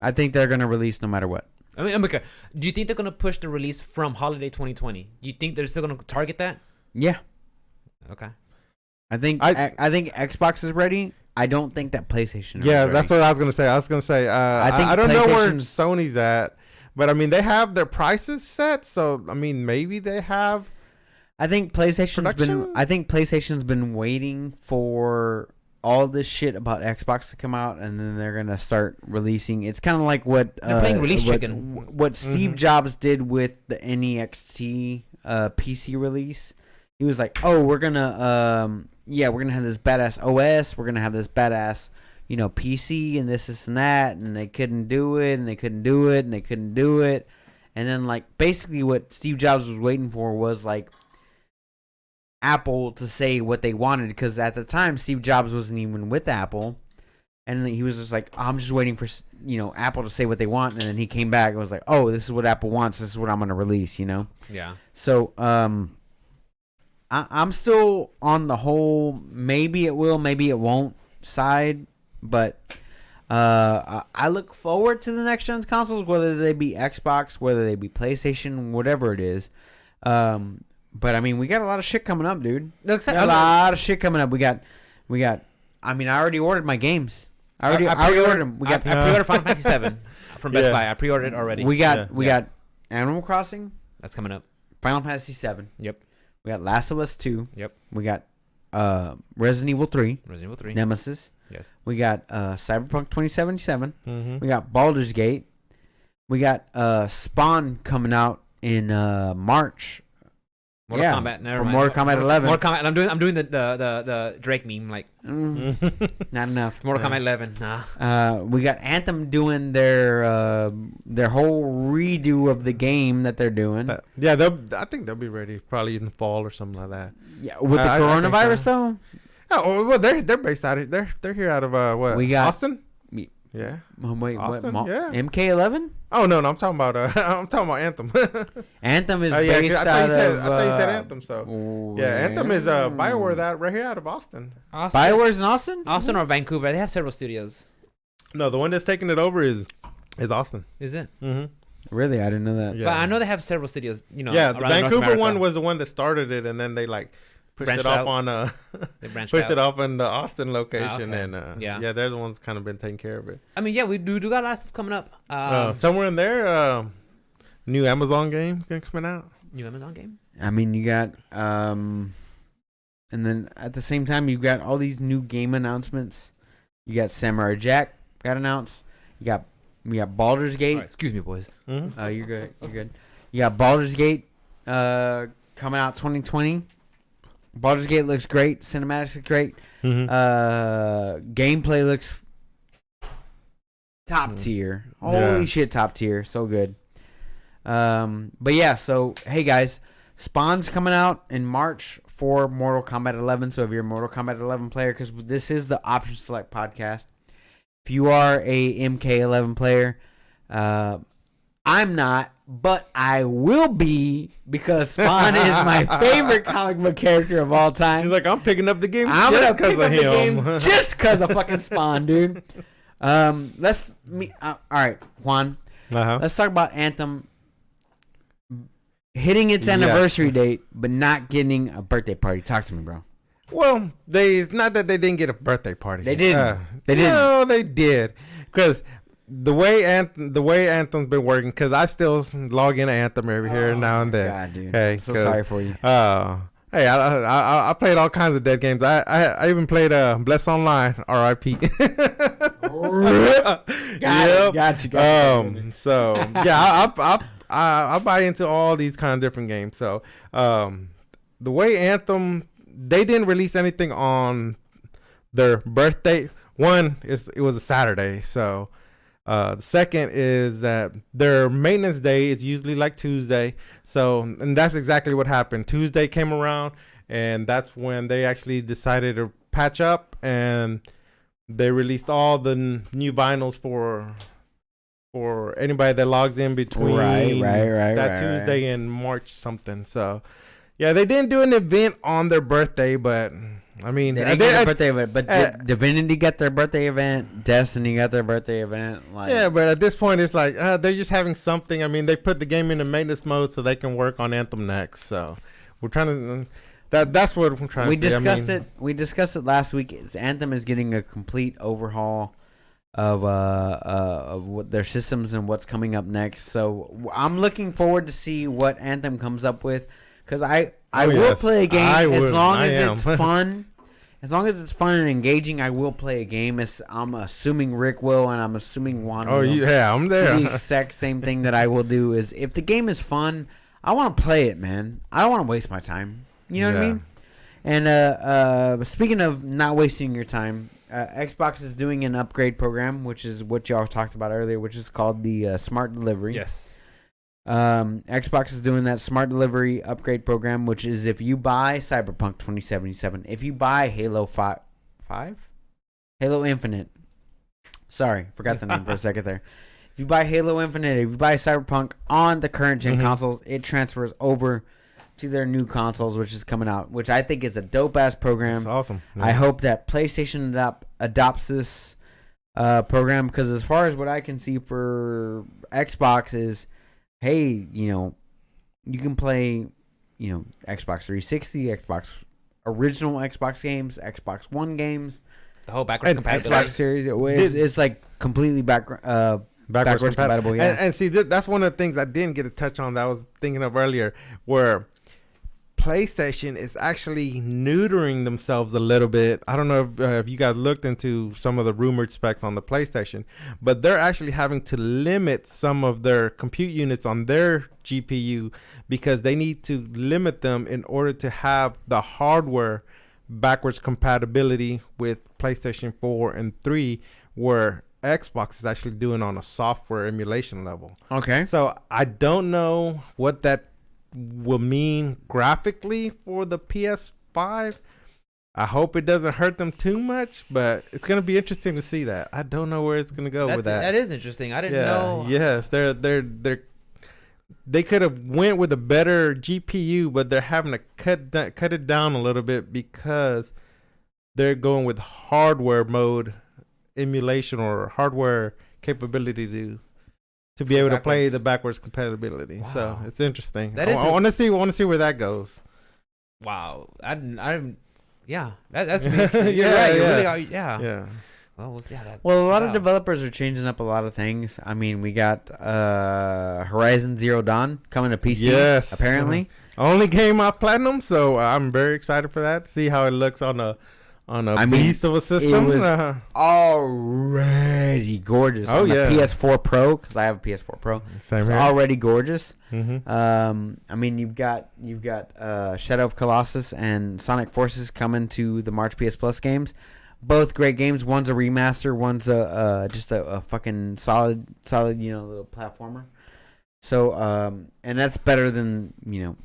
I think they're gonna release no matter what. I mean, okay. Do you think they're gonna push the release from holiday 2020? Do you think they're still gonna target that? Yeah. Okay. I think Xbox is ready. I don't think that PlayStation is Yeah, ready. that's what I was gonna say. I don't know where Sony's at, but I mean they have their prices set, so I mean maybe they have. I think PlayStation's Production? been waiting for all this shit about Xbox to come out, and then they're gonna start releasing. It's kind of like what They're playing release chicken. What Steve Jobs did with the NEXT PC release. He was like, "Oh, we're gonna have this badass OS. We're gonna have this badass, you know, PC and this and that." And they couldn't do it, and they couldn't do it, and they couldn't do it. And then like basically what Steve Jobs was waiting for was like Apple to say what they wanted, because at the time Steve Jobs wasn't even with Apple, and he was just like, I'm just waiting for, you know, Apple to say what they want. And then he came back and was like, oh, this is what Apple wants, this is what I'm gonna release, you know. Yeah. So I'm still on the whole maybe it will, maybe it won't side, but I look forward to the next gen's consoles, whether they be Xbox, whether they be PlayStation, whatever it is. But I mean, we got a lot of shit coming up, dude. A lot of shit coming up. We got. I mean, I already ordered my games. I already ordered them. I pre-ordered Final Fantasy 7 from Best Buy. I pre-ordered it already. We got Animal Crossing. That's coming up. Final Fantasy 7. Yep. We got Last of Us 2. Yep. We got Resident Evil 3. Resident Evil 3. Nemesis. Yes. We got Cyberpunk 2077. Mm-hmm. We got Baldur's Gate. We got Spawn coming out in March. Mortal Kombat. Never mind. Mortal Kombat 11. Mortal Kombat. I'm doing the Drake meme, like not enough. Mortal Kombat 11. Nah. We got Anthem doing their whole redo of the game that they're doing. I think they'll be ready probably in the fall or something like that. Yeah, with the coronavirus though. Oh well, they're based out of they're here out of what? We got Austin. Yeah. Oh, wait, Austin, what? yeah. MK11? Oh no, I'm talking about Anthem. Anthem is based out of. I thought you said Anthem. So yeah, Anthem is Bioware that right here out of Austin. Bioware's in Austin? Austin or Vancouver? They have several studios. No, the one that's taking it over is Austin. Is it? Mm-hmm. Really, I didn't know that. Yeah. But I know they have several studios. You know. Yeah, the Vancouver one was the one that started it, and then they like pushed it off on it off in the Austin location, and they're the ones kind of been taking care of it. I mean, yeah, we do got a lot of stuff coming up. Somewhere in there, new Amazon game coming out. New Amazon game. I mean, you got and then at the same time, you got all these new game announcements. You got Samurai Jack got announced. We got Baldur's Gate. Right, excuse me, boys. Mm-hmm. You're good. You're good. You got Baldur's Gate coming out 2020. Baldur's Gate looks great. Cinematics look great. Mm-hmm. Gameplay looks top tier. Holy shit, top tier. So good. But yeah, so hey guys, Spawn's coming out in March for Mortal Kombat 11. So if you're a Mortal Kombat 11 player, because this is the Option Select podcast. If you are a MK11 player, I'm not, but I will be, because Spawn is my favorite comic book character of all time. He's like, I'm picking up the game I'm just gonna because of him. Just because of fucking Spawn, dude. All right, Juan. Let's talk about Anthem hitting its anniversary date, but not getting a birthday party. Talk to me, bro. Well, it's not that they didn't get a birthday party. They didn't. They didn't. No, they did, because the way Anthem's been working, because I still log into Anthem every here now and then. God, dude. Hey, I'm so sorry for you. Hey, I played all kinds of dead games. I even played Bless Online, R.I.P. Got you. So yeah, I buy into all these kind of different games. So the way Anthem, they didn't release anything on their birthday. one is it was a Saturday, so the second is that their maintenance day is usually like Tuesday. So, and that's exactly what happened. Tuesday came around, and that's when they actually decided to patch up, and they released all the new vinyls for anybody that logs in between that Tuesday and March something. So, yeah, they didn't do an event on their birthday, but I mean, they didn't get their birthday event, but Divinity got their birthday event. Destiny got their birthday event. Like, yeah, but at this point, it's like they're just having something. I mean, they put the game into maintenance mode so they can work on Anthem next. So we're trying to. That's what I'm trying to say. We discussed it last week. Anthem is getting a complete overhaul of what their systems and what's coming up next. So I'm looking forward to see what Anthem comes up with, because I will play a game as long as it's fun. As long as it's fun and engaging, I will play a game. I'm assuming Rick will, and I'm assuming Juan will. Oh, yeah, I'm there. The exact same thing that I will do is, if the game is fun, I want to play it, man. I don't want to waste my time. You know what I mean? And speaking of not wasting your time, Xbox is doing an upgrade program, which is what y'all talked about earlier, which is called the Smart Delivery. Yes. Xbox is doing that Smart Delivery upgrade program, which is if you buy Cyberpunk 2077, if you buy Halo 5, Halo Infinite. Sorry, forgot the name for a second there. If you buy Halo Infinite, if you buy Cyberpunk on the current gen consoles, it transfers over to their new consoles, which is coming out, which I think is a dope ass program. That's awesome. Yeah. I hope that PlayStation adopts this program, because as far as what I can see for Xbox is, hey, you can play, Xbox 360, Xbox original Xbox games, Xbox One games, the whole backwards compatibility. Xbox Series. It's like completely backwards compatible. Yeah, and see, that's one of the things I didn't get to touch on that I was thinking of earlier, where PlayStation is actually neutering themselves a little bit. I don't know if you guys looked into some of the rumored specs on the PlayStation, but they're actually having to limit some of their compute units on their GPU, because they need to limit them in order to have the hardware backwards compatibility with PlayStation 4 and 3, where Xbox is actually doing on a software emulation level. Okay. So I don't know what that will mean graphically for the PS5. I hope it doesn't hurt them too much, but it's going to be interesting to see that. I don't know where it's going to go with that. That is interesting. I didn't know. Yes, they could have went with a better GPU, but they're having to cut it down a little bit, because they're going with hardware mode emulation, or hardware capability to be able to play the backwards compatibility. Wow. So it's interesting. I want to see where that goes. Wow, yeah, that's me. You're right. You really are, yeah. Well, we'll see how that. Well, a lot of developers are changing up a lot of things. I mean, we got Horizon Zero Dawn coming to PC. Yes, apparently. Only game off Platinum, so I'm very excited for that. See how it looks on a beast of a system. It was already gorgeous. Oh, the PS4 Pro, because I have a PS4 Pro. Same here. Already gorgeous. Mm-hmm. I mean, you've got Shadow of Colossus and Sonic Forces coming to the March PS Plus games. Both great games. One's a remaster. One's just a fucking solid little platformer. So and that's better than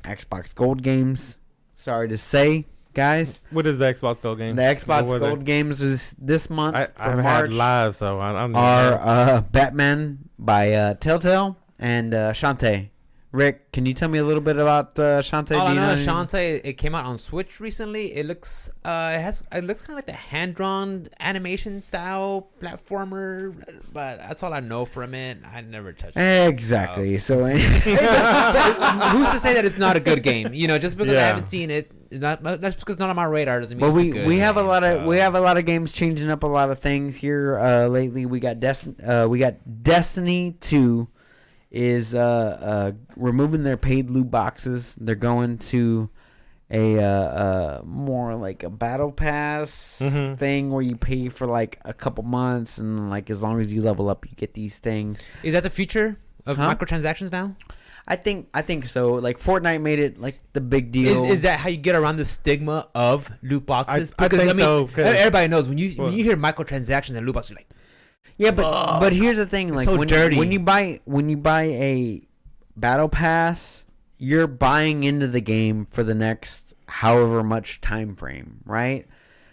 Xbox Gold games. Sorry to say, guys. What is the Xbox Gold game? The Xbox Gold games is this month for March. Had live, so I'm are Batman by Telltale and Shantae. Rick, can you tell me a little bit about Shantae? All I know is Shantae. It came out on Switch recently. It looks it looks kind of like the hand-drawn animation style platformer, but that's all I know from it. I never touched it. Exactly. So who's to say that it's not a good game? Just because I haven't seen it, not just because not on my radar doesn't mean it's a good we have game, we have a lot of games changing up a lot of things here lately. We got Destiny 2. Is removing their paid loot boxes. They're going to a more like a battle pass thing where you pay for like a couple months, and like as long as you level up, you get these things. Is that the future of microtransactions now? I think so. Like Fortnite made it like the big deal. Is that how you get around the stigma of loot boxes? I think so, 'cause- everybody knows when you hear microtransactions and loot boxes, you're like, Yeah, but here's the thing, like so dirty. when you buy a battle pass, you're buying into the game for the next however much time frame, right?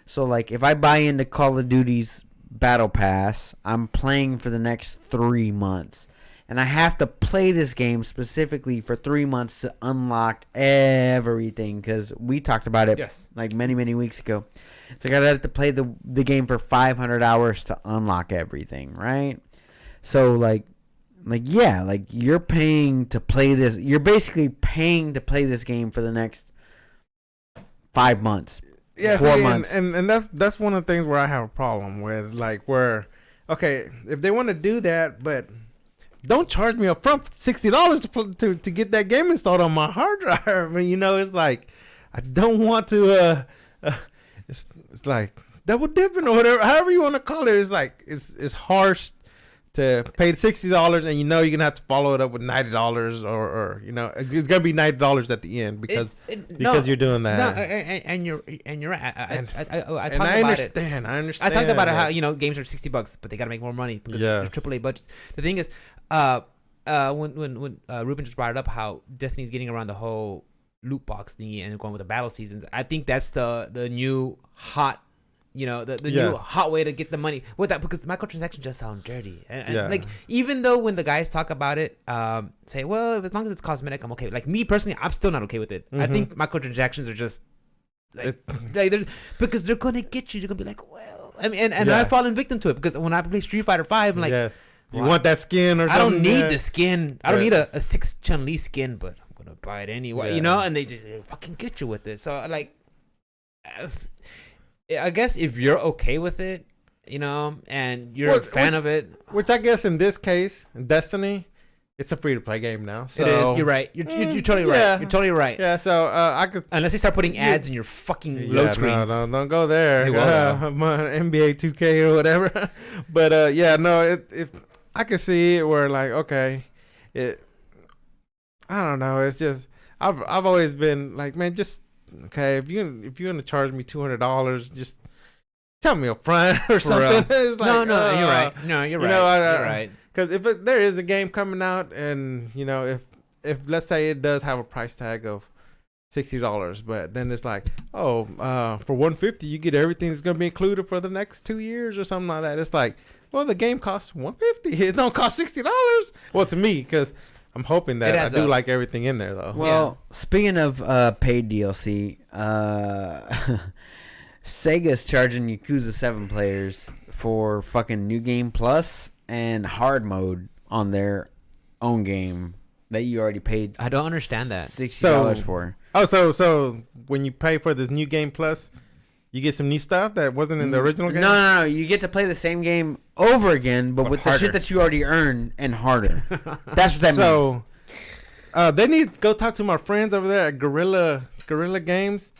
So like if I buy into Call of Duty's battle pass, I'm playing for the next 3 months. And I have to play this game specifically for 3 months to unlock everything, because we talked about it like many weeks ago. So I gotta have to play the game for 500 hours to unlock everything, right? So like yeah, like you're paying to play this. You're basically paying to play this game for the next 5 months. Yeah, 4 months. And that's one of the things where I have a problem with, like, where, okay, if they want to do that, but don't charge me up front $60 to get that game installed on my hard drive. I mean, you know, it's like, I don't want to, it's like double dipping or whatever, however you want to call it. It's like, it's harsh to pay $60 and you know you're gonna have to follow it up with $90 or you know it's gonna be $90 at the end because you're doing that. No, and you're right. I understand. I talked about it, how games are $60, but they gotta make more money because they're AAA budgets. The thing is, when Ruben just brought it up, how Destiny's getting around the whole loot box thingy and going with the battle seasons. I think that's the new hot. The new hot way to get the money with that, because microtransactions just sound dirty. And like, even though when the guys talk about it, say, well, as long as it's cosmetic, I'm okay. Like me personally, I'm still not okay with it. Mm-hmm. I think microtransactions are just like because they're gonna get you. They're gonna be like, well, I mean, and I've fallen victim to it, because when I play Street Fighter 5, I'm like, you want that skin or something? I don't need the skin. I don't need a 6 Chun-Li skin, but I'm gonna buy it anyway. And they just fucking get you with it. So like. I guess if you're okay with it, and you're a fan of it. Which I guess in this case, Destiny, it's a free-to-play game now. So. It is. You're right. You're totally right. You're totally right. Yeah, so I could... Unless they start putting ads in your fucking load screens. No, don't go there. My NBA 2K or whatever. But, if I could see it where, like, okay, I don't know. It's just... I've always been like, man, just... Okay, if you're gonna charge me $200, just tell me up front or something. It's like, no, you're right. No, you're right. You're right. Because if there is a game coming out, and if let's say it does have a price tag of $60, but then it's like, for $150 you get everything that's gonna be included for the next 2 years or something like that. It's like, well, the game costs $150. It don't cost $60. Well, to me, because I'm hoping that I do like everything in there, though. Well, speaking of paid DLC, Sega's charging Yakuza 7 players for fucking New Game Plus and hard mode on their own game that you already paid. I don't understand that. $60 for. Oh, so when you pay for this New Game Plus, you get some new stuff that wasn't in the original game? No. You get to play the same game over again, but with harder. The shit that you already earned and harder. That's what that means. So, they need to go talk to my friends over there at Gorilla Games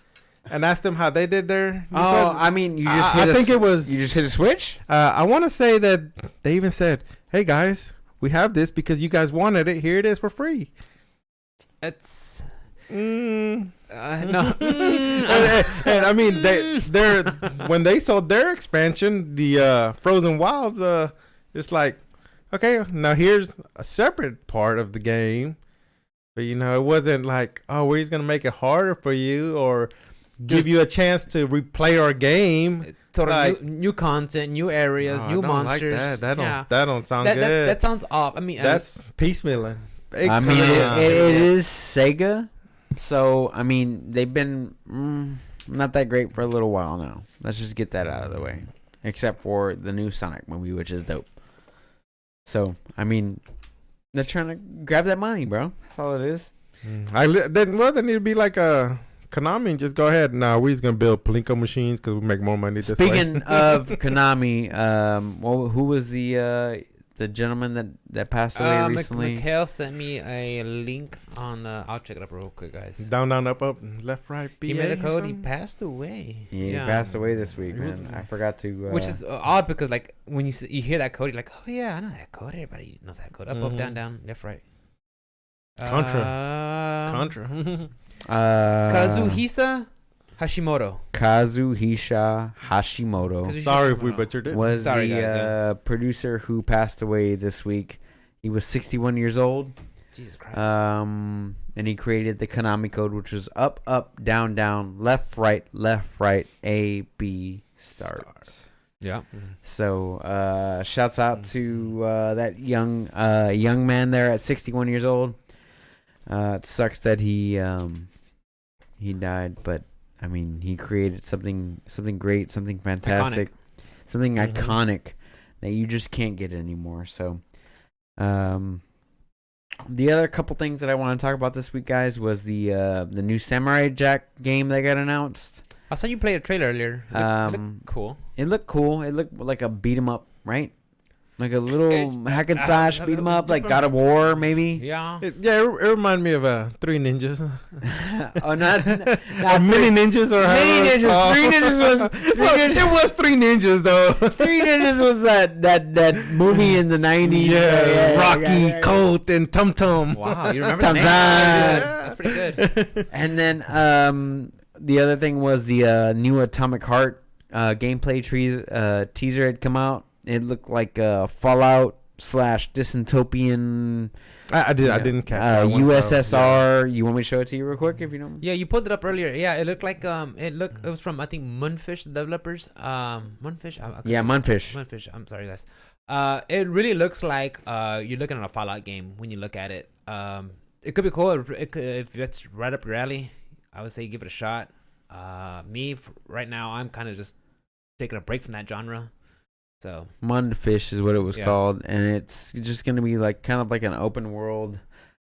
and ask them how they did their... I mean, you just hit You just hit a switch? I want to say that they even said, hey, guys, we have this because you guys wanted it. Here it is for free. It's... No. And I mean, they're when they sold their expansion, the Frozen Wilds, it's like, okay, now here's a separate part of the game, but it wasn't like, oh, we're just gonna make it harder for you or give you a chance to replay our game. Like, new content, new areas, new monsters. Like that don't sound good. That sounds off. I mean, that's piecemealing. I mean, it is Sega. So, I mean, they've been not that great for a little while now. Let's just get that out of the way. Except for the new Sonic movie, which is dope. So, I mean, they're trying to grab that money, bro. That's all it is. They need to be like a Konami and just go ahead. Nah, we're just going to build Plinko machines because we make more money this way. Speaking of Konami, who was the gentleman that passed away recently? Mikhail sent me a link on. I'll check it up real quick, guys. Down, up, left, right, BA. Give me the code. He passed away. Yeah, he passed away this week, man. I forgot to. Which is odd because, like, when you hear that code, you're like, oh yeah, I know that code. Everybody knows that code. Up, down, left, right. Contra. Kazuhisa Hashimoto. Kazuhisa Hashimoto Sorry if we butchered it. was Sorry, the guys, yeah. producer who passed away this week. He was 61 years old. Jesus Christ. And he created the Konami code, which was up, up, down, down, left, right, A, B, start. Yeah. So, shouts out to that young man there at 61 years old. It sucks that he died, but I mean, he created something great, something fantastic, something iconic that you just can't get anymore. So, the other couple things that I want to talk about this week, guys, was the new Samurai Jack game that got announced. I saw you play a trailer earlier. It looked cool. It looked cool. It looked like a beat 'em up, right? Like a little hack and slash beat 'em up, like God of War, maybe. Yeah. It reminded me of Three Ninjas. Oh, not Mini Ninjas or Mini however- Ninjas. Oh. Three Ninjas was It was Three Ninjas though. Three Ninjas was that movie in the 90s. Rocky, Colt, and Tum Tum. Wow, you remember Tum the name? Tum. That's pretty good. And then the other thing was the new Atomic Heart gameplay teaser had come out. It looked like Fallout / dystopian. I didn't catch that one, USSR. You want me to show it to you real quick if you don't? Yeah, you pulled it up earlier. Yeah, it looked like it was from, I think, Munfish developers. Munfish. Yeah, Munfish. Munfish. I'm sorry, guys. It really looks like you're looking at a Fallout game when you look at it. It could be cool. If that's right up your alley, I would say give it a shot. Right now, I'm kind of just taking a break from that genre. So Munfish is what it was called, and it's just gonna be like kind of like an open world,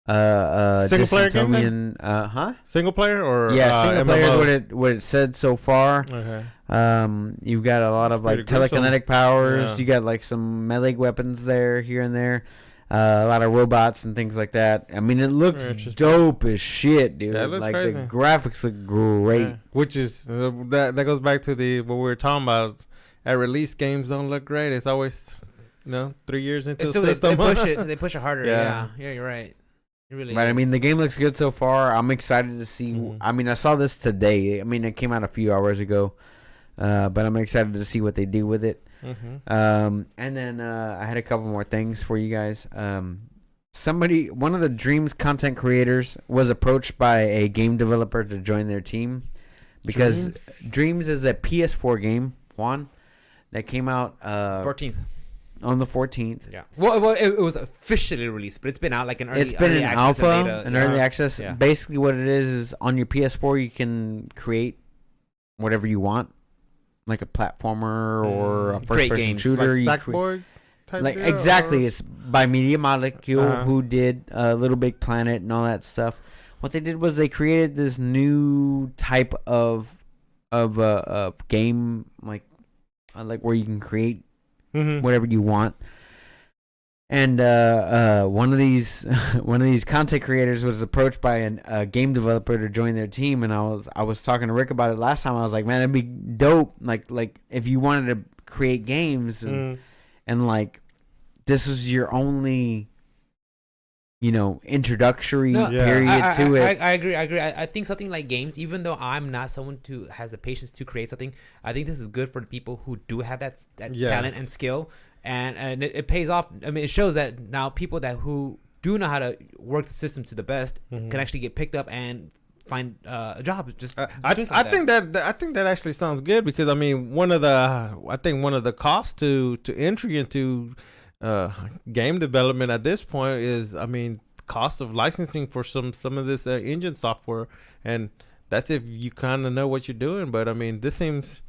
single player game then? Single player or single player MMO? is what it said so far. Okay. You've got a lot of like telekinetic powers. You got like some melee weapons there, here and there. A lot of robots and things like that. I mean, it looks dope as shit, dude. Yeah, it looks like crazy. The graphics look great. Yeah. Which is that goes back to what we were talking about. At release, games don't look great. It's always 3 years into the system. They push it. So they push it harder. Yeah, you're right. It really. But is. I mean, the game looks good so far. I'm excited to see. I mean, I saw this today. I mean, it came out a few hours ago, but I'm excited to see what they do with it. And then I had a couple more things for you guys. One of the Dreams content creators was approached by a game developer to join their team because Dreams is a PS4 game, Juan, that came out 14th. On the 14th. Yeah. Well, it was officially released, but it's been out like an early. It's been early an access alpha, and beta. early access. Yeah. Basically, what it is on your PS4, you can create whatever you want, like a platformer or a first-person shooter. Like Sackboy type like deal, exactly, or? it's by Media Molecule, who did Little Big Planet and all that stuff. What they did was they created this new type of game, like where you can create whatever you want. And one of these content creators was approached by a game developer to join their team, and I was talking to Rick about it last time. I was like, man, it'd be dope, like if you wanted to create games and like this is your only introductory period to it. I agree. I think something like games, even though I'm not someone who has the patience to create something, I think this is good for the people who do have that talent and skill, and it pays off. I mean, it shows that now people who do know how to work the system to the best can actually get picked up and find a job. I think that actually sounds good, because I mean one of the costs to entry into game development at this point is, I mean, cost of licensing for some of this engine software, and that's if you kind of know what you're doing. But I mean, this seems,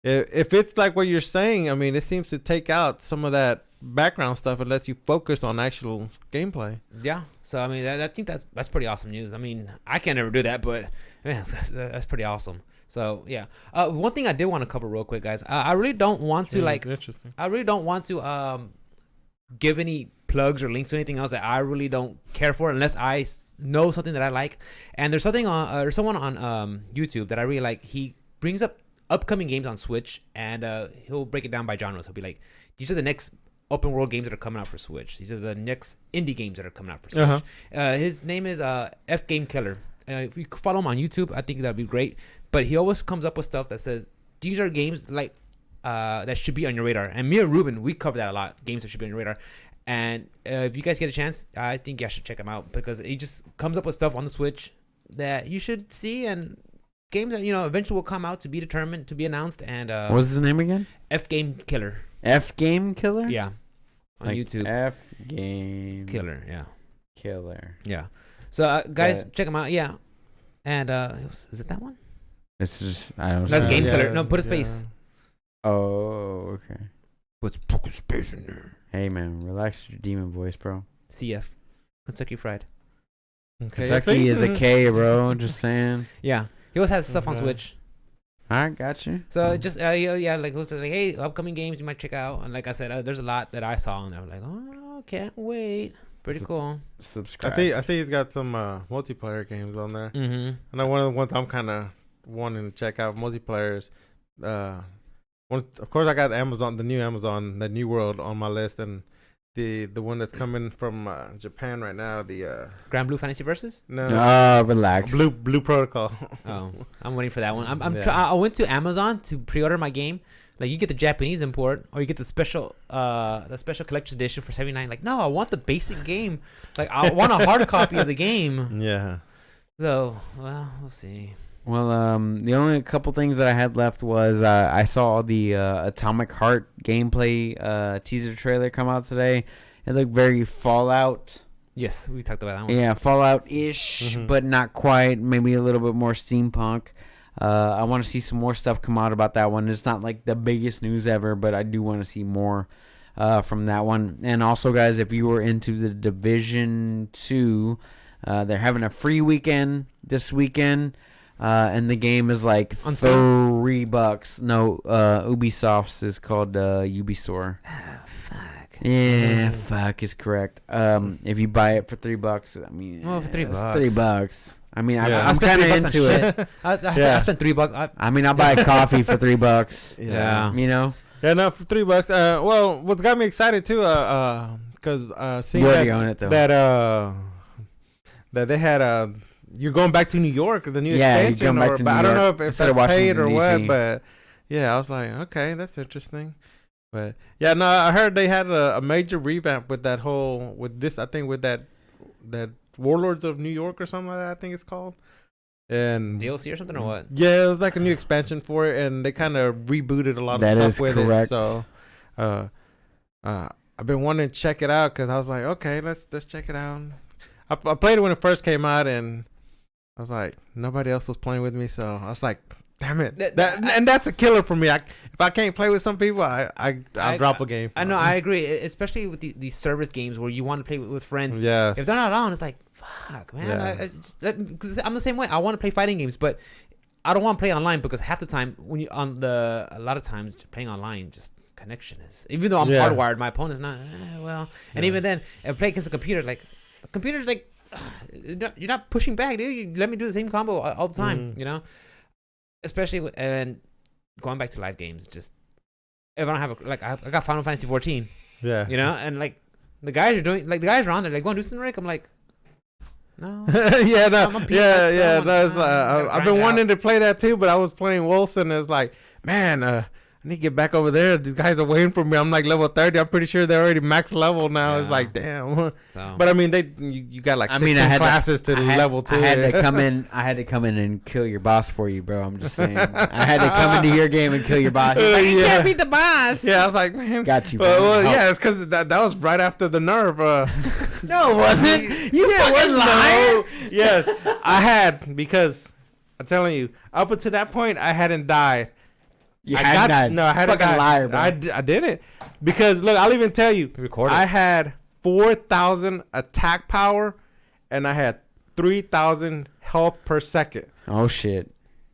if it's like what you're saying, I mean, it seems to take out some of that background stuff and lets you focus on actual gameplay. Yeah. So I mean, I think that's pretty awesome news. I mean, I can't ever do that, but man, that's pretty awesome. So yeah, one thing I did want to cover real quick, guys. I really don't want to Interesting. I really don't want to give any plugs or links to anything else that I really don't care for, unless I know something that I like. And there's something there's someone on YouTube that I really like. He brings up upcoming games on Switch, and he'll break it down by genres. He'll be like, these are the next open world games that are coming out for Switch. These are the next indie games that are coming out for Switch. His name is F Game Killer. If you follow him on YouTube, I think that'd be great. But he always comes up with stuff that says these are games like that should be on your radar. And me and Ruben, we cover that a lot. Games that should be on your radar. And if you guys get a chance, I think you should check him out because he just comes up with stuff on the Switch that you should see, and games that eventually will come out to be determined, to be announced. And what's his name again? F Game Killer. F Game Killer. Yeah, on like YouTube. F Game Killer. Yeah. Killer. Yeah. So guys, check him out. Yeah. And is it that one? It's just I don't. That's know. Game Killer. No, put a space. Oh, okay. Put a space in there. Hey man, relax your demon voice, bro. CF, Kentucky Fried. Okay, Kentucky is a K, bro. Just saying. Yeah, he always has stuff on Okay. Switch. All right, got you. So just yeah, like it was like, hey, upcoming games you might check out. And like I said, there's a lot that I saw, and I was like, oh, can't wait. Pretty cool. Subscribe. I see he's got some multiplayer games on there. Mm-hmm. I know one of the ones I'm kind of wanting to check out multiplayers. Of course, I got Amazon, the New World on my list, and the one that's coming from Japan right now. The Grand Blue Fantasy Versus. no, Relax. Blue Protocol. Oh, I'm waiting for that one. Yeah. I went to Amazon to pre-order my game. Like you get the Japanese import, or you get the special collector's edition for $79. Like no, I want the basic game. Like I want a hard copy of the game. Yeah. So well, we'll see. Well, the only couple things that I had left was I saw the Atomic Heart gameplay teaser trailer come out today. It looked very Fallout. Yes, we talked about that one. Yeah, Fallout-ish, but not quite. Maybe a little bit more steampunk. I want to see some more stuff come out about that one. It's not like the biggest news ever, but I do want to see more from that one. And also, guys, if you were into the Division 2, they're having a free weekend this weekend. And the game is like $3. No, Ubisoft's is called Ubistore. Ah, fuck. Yeah, fuck is correct. If you buy it for $3, I mean, Well, for $3. $3. I mean, Yeah. I'm kind of $3 on into it. shit. I Yeah. spent $3. I mean, I'll buy a coffee for $3. Yeah. You know, Yeah, no, for $3. Well, what's got me excited too, because seeing you already own it though. that they had you're going back to New York, the new Yeah, you're expansion, going back to but New I don't know York if instead of that's paid or Washington, what. DC. But yeah, I was like, okay, that's interesting. But yeah, no, I heard they had a major revamp with that whole with that Warlords of New York or something like that. I think it's called. And DLC or something or what? yeah, it was like a new expansion for it, and they kind of rebooted a lot of That stuff is with correct. it. So, I've been wanting to check it out because I was like, okay, let's check it out. I played it when it first came out, and I was like, nobody else was playing with me, so I was like, damn it, and that's a killer for me. If I can't play with some people, I'll drop a game. I know, I agree, especially with these service games where you want to play with friends. Yes. If they're not on, it's like, fuck, man. Yeah. Cause I'm the same way. I want to play fighting games, but I don't want to play online because half the time when you a lot of times playing online, just connection is. Even though I'm Yeah. hardwired, my opponent's not. Well, and Yeah. even then, if I play against a computer, like the computer's like, you're not pushing back, dude. You let me do the same combo all the time, Mm. you know. Especially and going back to live games, just if I don't have I got Final Fantasy 14, Yeah. you know, and like the guys are on there, like, going to do something, Rick. I'm like, no. Yeah, no, I'm a peanut, yeah, so yeah. I'm No, it's like, like, I've been grind wanting to play that too, but I was playing Wilson. And it's like, man, I need to get back over there. These guys are waiting for me. I'm like level 30. I'm pretty sure they're already max level now. It's Yeah. like, damn. So, But I mean, you got like 16 classes to level 2. I had to come in. I had to come in and kill your boss for you, bro. I'm just saying. I had to come into your game and kill your boss. He's like, you Yeah. can't beat the boss. Yeah, I was like, man. Got you, bro. Well, Help. yeah, it's because that was right after the nerve. No, it wasn't. You Yeah, it fucking was, liar. no. Yes, I had, because I'm telling you, up until that point, I hadn't died. You I had got, died. No, I hadn't Fucking died. liar, bro. I didn't. Because, look, I'll even tell you. Record it. I had 4,000 attack power, and I had 3,000 health per second. Oh shit.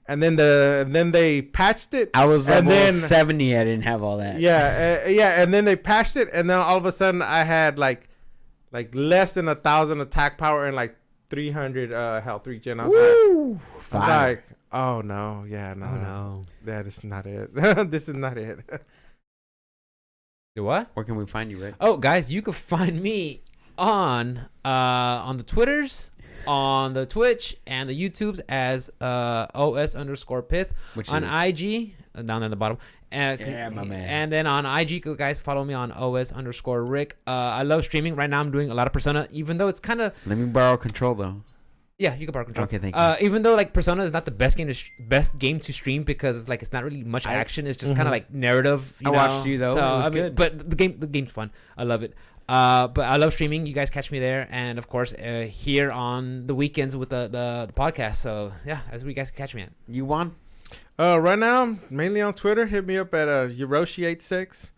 And then they patched it. I was And level then- 70. I didn't have all that. Yeah, and then they patched it, and then all of a sudden I had like less than 1,000 attack power and like 300 health regen. I was Woo! I was Fire. like, oh no, yeah, no, oh no. that is not it. This is not it. Do what? Where can we find you, Rick? Oh, guys, you can find me on the Twitters, on the Twitch, and the YouTubes as OS_Pith. Which on is IG, down at the bottom. Yeah, my man. And then on IG, guys, follow me on OS_Rick. I love streaming. Right now, I'm doing a lot of Persona, even though it's kind of... Let me borrow control, though. Yeah, you can borrow control. Okay, thank you. Even though like Persona is not the best game to stream because it's like it's not really much action. It's just kind of like narrative. I watched you though. So, it was good. But the game's fun. I love it. But I love streaming. You guys catch me there, and of course here on the weekends with the podcast. So yeah, that's where you guys can catch me at. You won? Right now, I'm mainly on Twitter. Hit me up at Yoroshi86.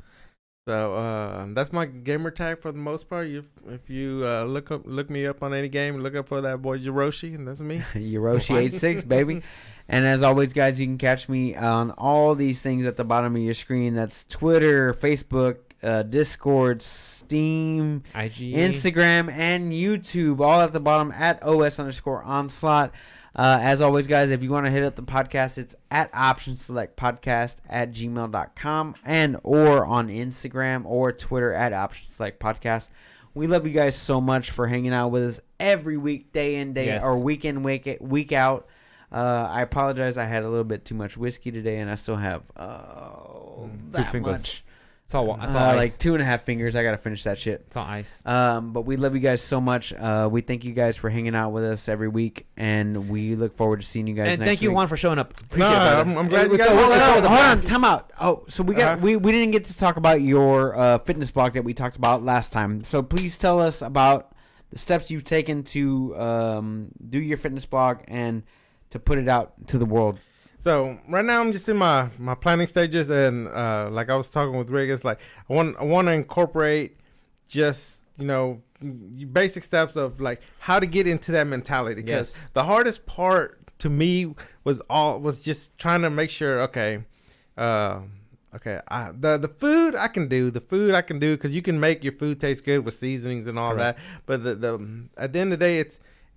So that's my gamer tag for the most part. If you look me up on any game, look up for that boy Yoroshi, and that's me. Yoroshi86, baby. And as always, guys, you can catch me on all these things at the bottom of your screen. That's Twitter, Facebook, Discord, Steam, IG, Instagram, and YouTube. All at the bottom at OS_onslaught. As always, guys, if you want to hit up the podcast, it's at optionselectpodcast@gmail.com and or on Instagram or Twitter at optionselectpodcast. We love you guys so much for hanging out with us every week, day in, day or week in, week out. I apologize. I had a little bit too much whiskey today, and I still have two fingers. much. It's all ice. Like 2.5 fingers. I gotta finish that shit. It's all ice. But we love you guys so much. We thank you guys for hanging out with us every week, and we look forward to seeing you guys. And next thank you, week. Juan, for showing up. Appreciate it. I'm glad you guys. Hold on, time out. Oh, so we didn't get to talk about your fitness blog that we talked about last time. So please tell us about the steps you've taken to do your fitness blog and to put it out to the world. So right now I'm just in my planning stages, and like I was talking with Rick, it's like I want to incorporate just basic steps of like how to get into that mentality. Because the hardest part to me was just trying to make sure the food I can do because you can make your food taste good with seasonings and all that. But the at the end of the day,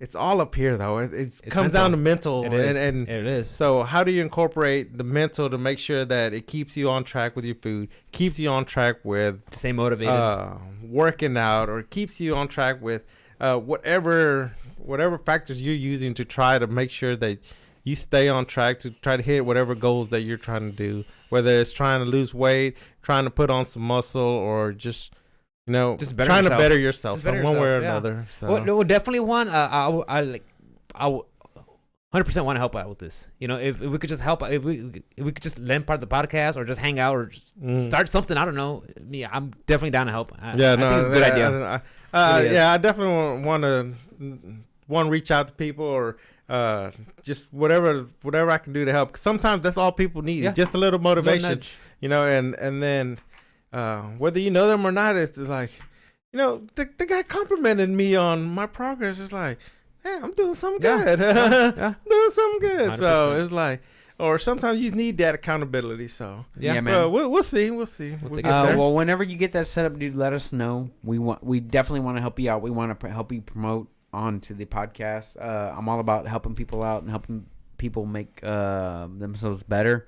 it's all up here, though. It comes down to mental. It is. And it is. So how do you incorporate the mental to make sure that it keeps you on track with your food, keeps you on track with... To stay motivated. Working out, or keeps you on track with whatever factors you're using to try to make sure that you stay on track to try to hit whatever goals that you're trying to do, whether it's trying to lose weight, trying to put on some muscle, or just... just trying to better yourself one way or another. So. Well, definitely one. I 100% want to help out with this. If we could just help, if we could just lend part of the podcast or just hang out or just start something. I don't know. I'm definitely down to help. I think it's a good idea. I definitely want to reach out to people or just whatever I can do to help. Sometimes that's all people need, just a little motivation. And then. Whether you know them or not, it's like, the guy complimented me on my progress. It's like, hey, I'm doing something good. Doing something good. 100%. So it's like, or sometimes you need that accountability. So man. We'll see. We'll get there. Well, whenever you get that set up, dude, let us know. We definitely want to help you out. We want to help you promote onto the podcast. I'm all about helping people out and helping people make themselves better.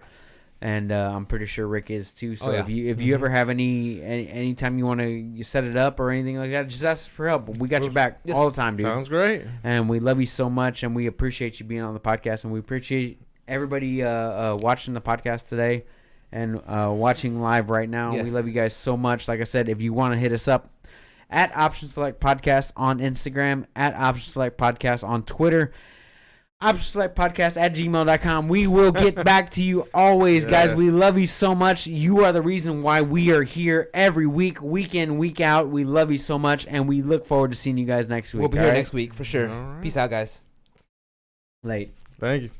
And I'm pretty sure Rick is too. So if you ever have any time you want to set it up or anything like that, just ask for help. We got your back all the time, dude. Sounds great. And we love you so much, and we appreciate you being on the podcast, and we appreciate everybody watching the podcast today and watching live right now. We love you guys so much. Like I said, if you want to hit us up at Option Select Podcast on Instagram, at Option Select Podcast on Twitter, optionselectpodcast@gmail.com. We will get back to you always, guys. We love you so much. You are the reason why we are here every week, week in, week out. We love you so much, and we look forward to seeing you guys next week. We'll be here next week for sure. Right. Peace out, guys. Late. Thank you.